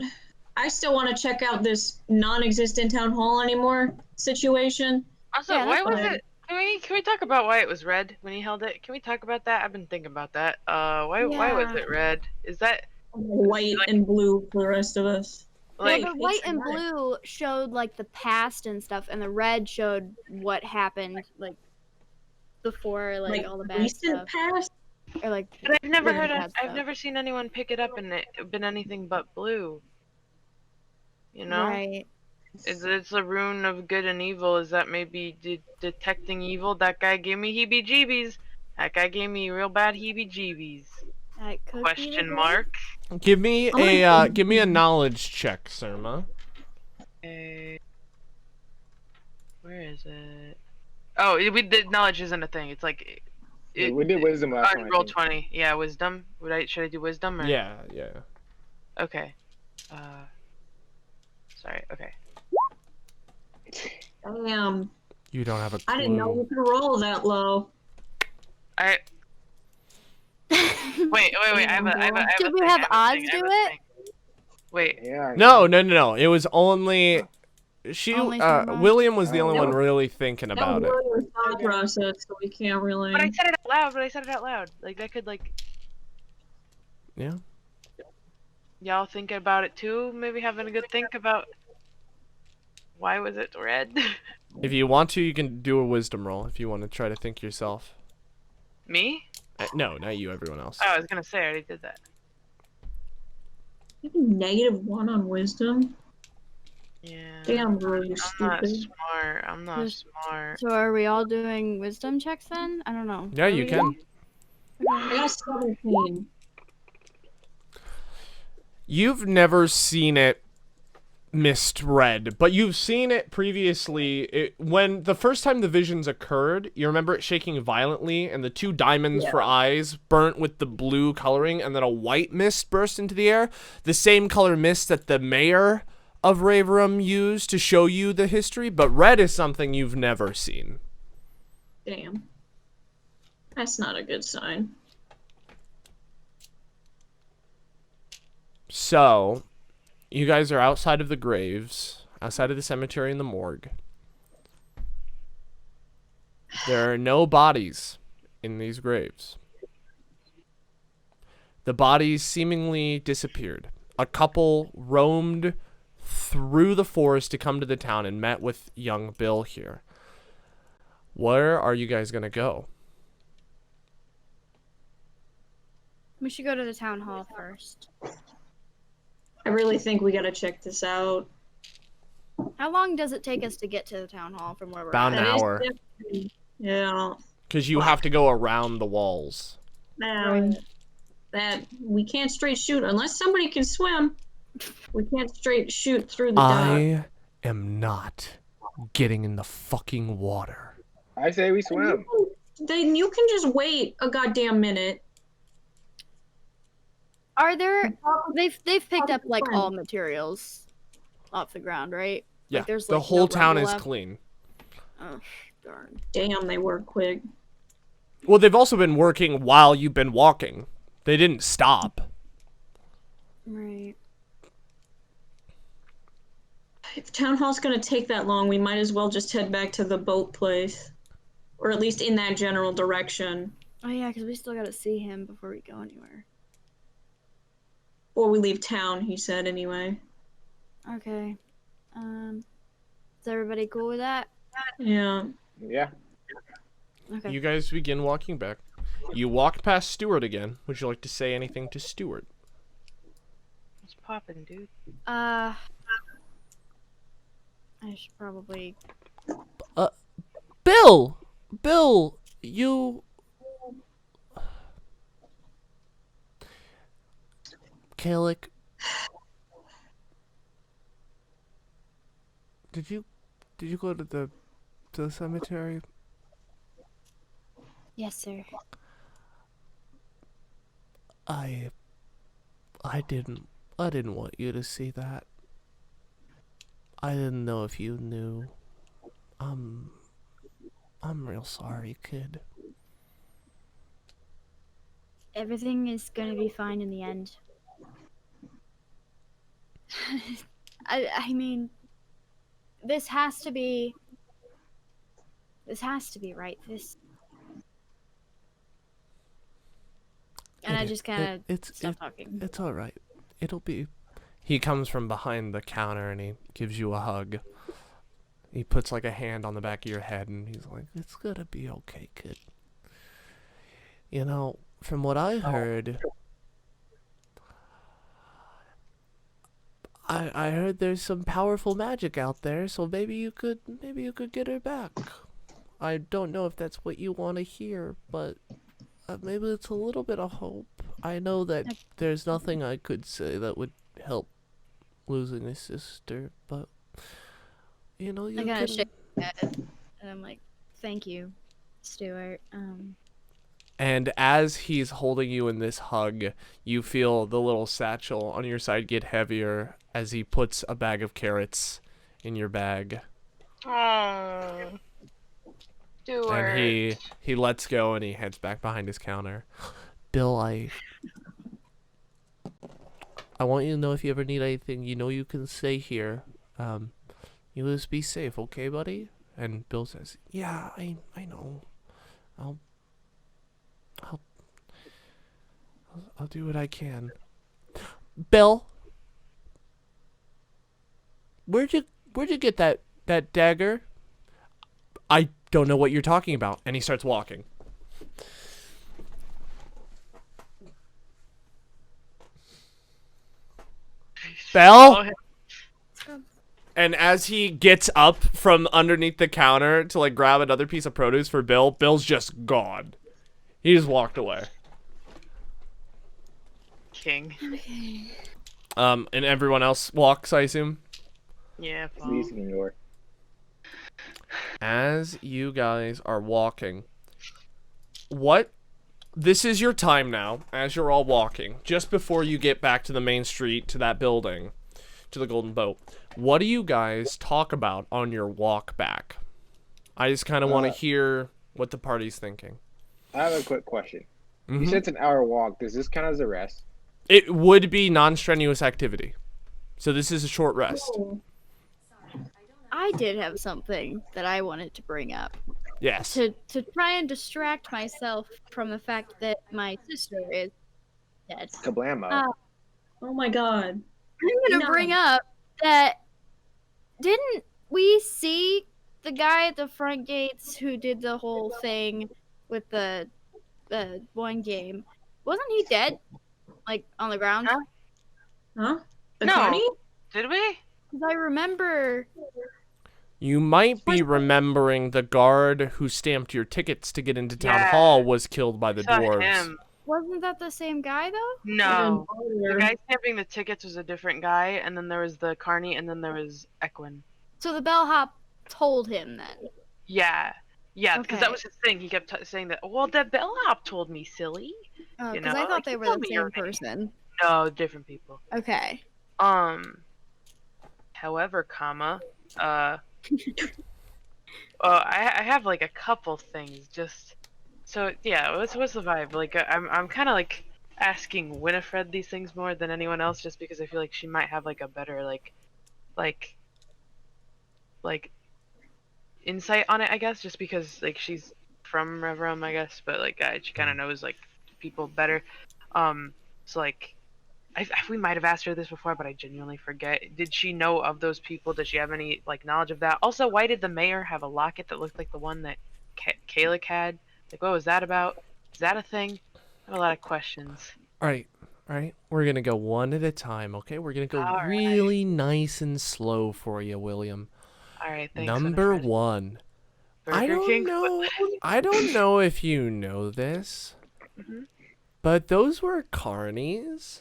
I still want to check out this non-existent town hall anymore situation. Also, Yeah, why that's was fine. it? Can we talk about why it was red when he held it? Can we talk about that? I've been thinking about that. Why was Yeah. it red? Is that White like and blue for the rest of us. Well, like the It's white and dramatic. blue showed like the past and stuff, and the red showed what happened like before, like all the bad recent stuff, past. or like But I've never really heard of, bad I've stuff. never seen anyone pick it up and it been anything but blue. You know? Right. It's a rune of good and evil. Is that maybe detecting evil? That guy gave me heebie-jeebies. That guy gave me real bad heebie-jeebies. That could be the Question case. mark. Give me I'm gonna- give me a knowledge check, Surma. Okay. Where is it? Oh, we did knowledge isn't a thing. It's like Yeah, we did wisdom last time. I roll think. 20. Yeah, wisdom. Should I do wisdom or? Yeah. Okay. Sorry. Okay. Damn, You don't have a clue. I didn't know you could roll that low. I wait. I have a Should we thing, have I have a odds thing, I have do a it? thing. Wait. Yeah. No. It was only Only Surma? William was the Oh. only one really thinking That about was it. really your thought process, so we can't really. But I said it out loud. Like that could like. Yeah. Y'all thinking about it too? Maybe having a good think about. Why was it red? If you want to, you can do a wisdom roll if you want to try to think yourself. Me? No, not you, everyone else. Oh, I was gonna say I already did that. Maybe -1 on wisdom. Yeah. Damn, really I'm not stupid. smart. I'm not Just- smart. So are we all doing wisdom checks then? I don't know. Yeah, Are you we can. I got a 17. You've never seen it mist red, but you've seen it previously. When the first time the visions occurred, you remember it shaking violently and the two diamonds for eyes burnt with the blue coloring, and then a white mist burst into the air. The same color mist that the mayor of Raverum used to show you the history, but red is something you've never seen. Damn. That's not a good sign. So, you guys are outside of the graves, outside of the cemetery and the morgue. There are no bodies in these graves. The bodies seemingly disappeared. A couple roamed through the forest to come to the town and met with young Bill here. Where are you guys going to go? We should go to the town hall first. I really think we gotta check this out. How long does it take us to get to the town hall from where we're About at? an That is hour. definitely- Yeah. Because you have to go around the walls. That we can't straight shoot unless somebody can swim. We can't straight shoot through the dock. I am not getting in the fucking water. I say we swim. Then you can just wait a goddamn minute. Are there? They've picked up like all materials off the ground, right? Yeah, Like, there's, the like, whole no town rubble is left? clean. Oh darn. Damn, they work quick. Well, they've also been working while you've been walking. They didn't stop. Right. If town hall's gonna take that long, we might as well just head back to the boat place, or at least in that general direction, Oh yeah, because we still gotta see him before we go anywhere. or we leave town. He said anyway. Okay. Is everybody cool with that? Yeah. Yeah. Okay. You guys begin walking back. You walk past Stuart again. Would you like to say anything to Stuart? What's poppin', dude? I should probably. Bill, you. Kalik. Did you go to the cemetery? Yes, sir. I didn't want you to see that. I didn't know if you knew. I'm real sorry, kid. Everything is gonna be fine in the end. I mean, this has to be right. And I just kind of stop talking. It's all right. It'll be. He comes from behind the counter and he gives you a hug. He puts like a hand on the back of your head and he's like, "It's gonna be okay, kid." You know, from what I heard, I heard there's some powerful magic out there, so maybe you could get her back. I don't know if that's what you want to hear, but maybe it's a little bit of hope. I know that there's nothing I could say that would help losing a sister, but you know, you I gotta can... shake my head, and I'm like, "Thank you, Stuart." And as he's holding you in this hug, you feel the little satchel on your side get heavier as he puts a bag of carrots in your bag. Oh, Stuart. And he lets go and he heads back behind his counter. Bill, I want you to know if you ever need anything, you know you can stay here. You just be safe, okay, buddy? And Bill says, "Yeah, I know. I'll do what I can." Bill, where'd you get that dagger? I don't know what you're talking about. And he starts walking. Bell? And as he gets up from underneath the counter to like grab another piece of produce for Bill, Bill's just gone. He just walked away. King. Okay. And everyone else walks, I assume? Yeah, Please ignore. As you guys are walking, this is your time now, as you're all walking, just before you get back to the main street, to that building, to the Golden Boat. What do you guys talk about on your walk back? I just kind of want to hear what the party's thinking. I have a quick question. You said it's an hour walk. Does this count as a rest? It would be non-strenuous activity. So this is a short rest. Oh. I did have something that I wanted to bring up. Yes. To try and distract myself from the fact that my sister is dead. Kablamo. Oh my god. I'm gonna bring up that didn't we see the guy at the front gates who did the whole thing with the one game? Wasn't he dead? Like on the ground? Huh? The No. Carney? Did we? Because I remember. You might be remembering the guard who stamped your tickets to get into Town Hall was killed by the Saw dwarves. him. Wasn't that the same guy though? No. The guy stamping the tickets was a different guy, and then there was the Carney, and then there was Equin. So the bellhop told him then. Yeah. Yeah, because Okay. that was his thing. He kept saying that, well, the bellhop told me, silly. Oh, You because know, I thought like, they he were told the me same your name. person. No, different people. Okay. However, I have like a couple things just. So yeah, what's the vibe? Like I'm kind of like asking Winifred these things more than anyone else, just because I feel like she might have like a better like insight on it, I guess, just because like she's from Revrum, I guess, but like she kind of knows like people better. So like. We might have asked her this before, but I genuinely forget. Did she know of those people? Does she have any like knowledge of that? Also, why did the mayor have a locket that looked like the one that Kalik had? Like, what was that about? Is that a thing? I have a lot of questions. All right. We're gonna go one at a time, okay? We're gonna go All right. really nice and slow for you, William. All right, thanks. Number Winifred. 1. Burger I don't King? know. I don't know if you know this, but those were carnies.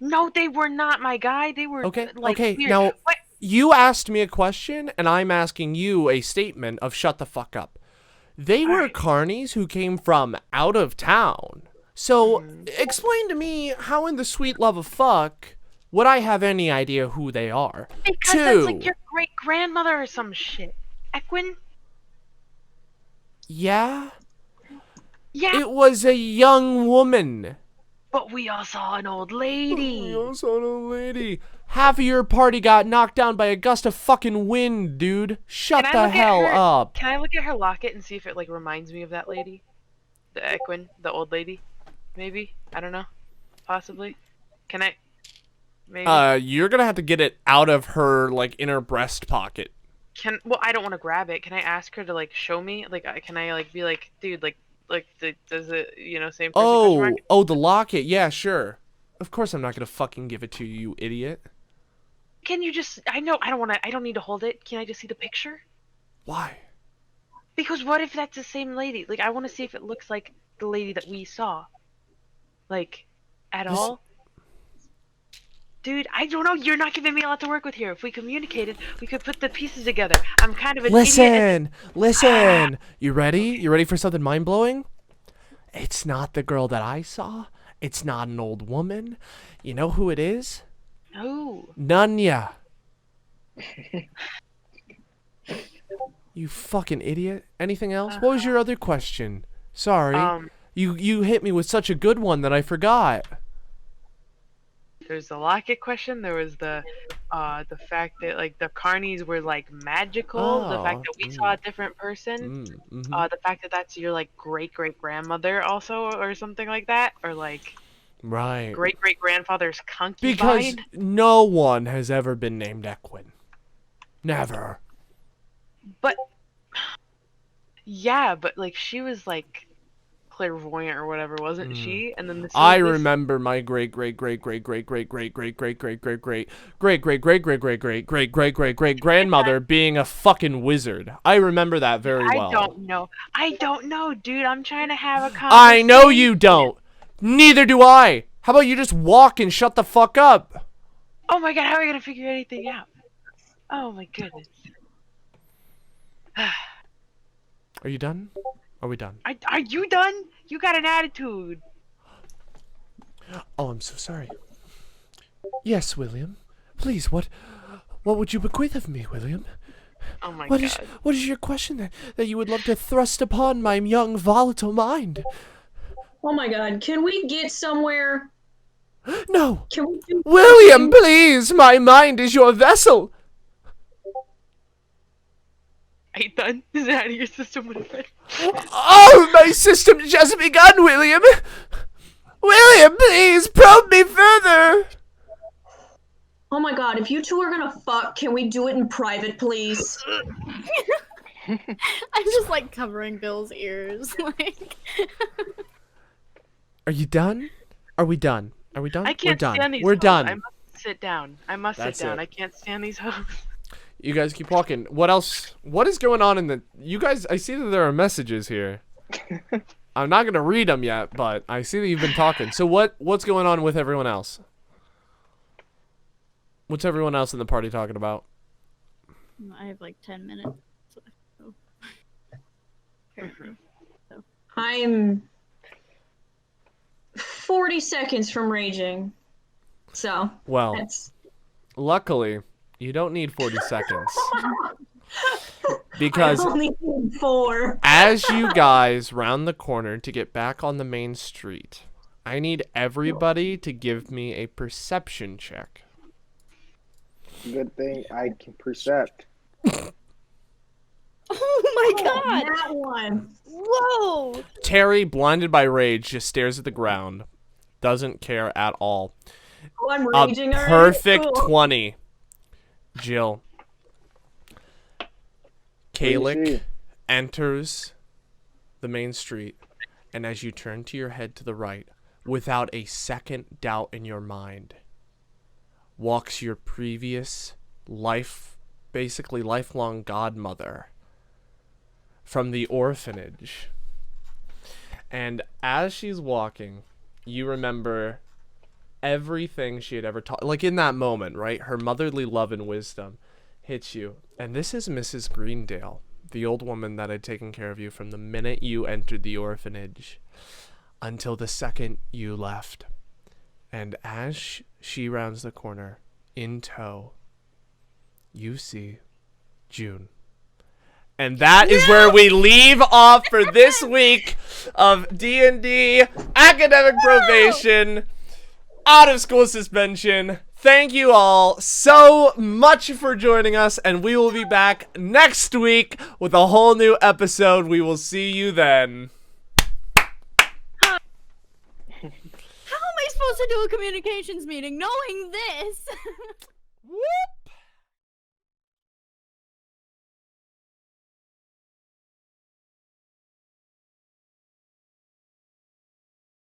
No, they were not, my guy. They were Okay. like Okay. weird. Now What? you asked me a question, and I'm asking you a statement of shut the fuck up. They were carnies who came from out of town. So, explain to me how in the sweet love of fuck would I have any idea who they are? Because that's like your great-grandmother or some shit. Equin? Yeah? Yeah, It was a young woman. but we all saw an old lady. We all saw an old lady. Half of your party got knocked down by a gust of fucking wind, dude. Shut the hell up. Can I look at her locket and see if it like reminds me of that lady? The Equin, the old lady? Maybe? I don't know. Possibly. Can I? Maybe. You're gonna have to get it out of her, like, inner breast pocket. Well, I don't want to grab it. Can I ask her to like show me? Like, can I like be like, dude, does it, same person? Oh, the locket. Yeah, sure. Of course I'm not gonna fucking give it to you, you idiot. Can you just? I don't need to hold it. Can I just see the picture? Why? Because what if that's the same lady? Like, I want to see if it looks like the lady that we saw. Like, at all? Dude, I don't know. You're not giving me a lot to work with here. If we communicated, we could put the pieces together. I'm kind of an idiot. Listen. You ready? You ready for something mind-blowing? It's not the girl that I saw. It's not an old woman. You know who it is? Who? Nunya. You fucking idiot. Anything else? What was your other question? Sorry. You hit me with such a good one that I forgot. There's the locket question. There was the fact that like the carnies were like magical. The fact that we saw a different person. The fact that that's your like great grandmother also, or something like that, or like right great grandfather's concubine. Because no one has ever been named Equin. Never. But yeah, but like she was like clairvoyant or whatever, wasn't she? And then I remember my great grandmother being a fucking wizard. I remember that very well. I don't know, dude. I'm trying to have a conversation. I know you don't. Neither do I. How about you just walk and shut the fuck up? Oh my god, how are we gonna figure anything out? Oh my goodness. Are you done? Are we done? Are you done? You got an attitude. Oh, I'm so sorry. Yes, William. Please, what would you bequeath of me, William? Oh my god. What is your question that you would love to thrust upon my young volatile mind? Oh my god, can we get somewhere? No! Can we do William, please! My mind is your vessel! Are you done? Is it out of your system, Winifred? Oh, my system just begun, William! William, please, probe me further! Oh my god, if you two are gonna fuck, can we do it in private, please? I'm just like covering Bill's ears. Like, are you done? Are we done? Are we done? I can't stand these We're hoes. done. I must sit down. That's sit down. it. I can't stand these hoes. You guys keep walking. What else? What is going on in the... You guys, I see that there are messages here. I'm not going to read them yet, but I see that you've been talking. So what's going on with everyone else? What's everyone else in the party talking about? I have like 10 minutes. So. I'm 40 seconds from raging. So, well, that's... luckily, you don't need 40 seconds. Because I only need 4. as you guys round the corner to get back on the main street, I need everybody to give me a perception check. Good thing I can percept. Oh my god! That one. Whoa! Terry, blinded by rage, just stares at the ground. Doesn't care at all. Oh, I'm A raging already? perfect Cool. 20. Jill. Kalik enters the main street, and as you turn to your head to the right, without a second doubt in your mind, walks your previous basically lifelong godmother from the orphanage. And as she's walking, you remember everything she had ever taught. Like in that moment, right? Her motherly love and wisdom hits you. And this is Mrs. Greendale, the old woman that had taken care of you from the minute you entered the orphanage until the second you left. And as she rounds the corner, in tow, you see June. And that is where we leave off for this week of D&D Academic Probation, Out of School Suspension. Thank you all so much for joining us, and we will be back next week with a whole new episode. We will see you then. How am I supposed to do a communications meeting knowing this? Whoop.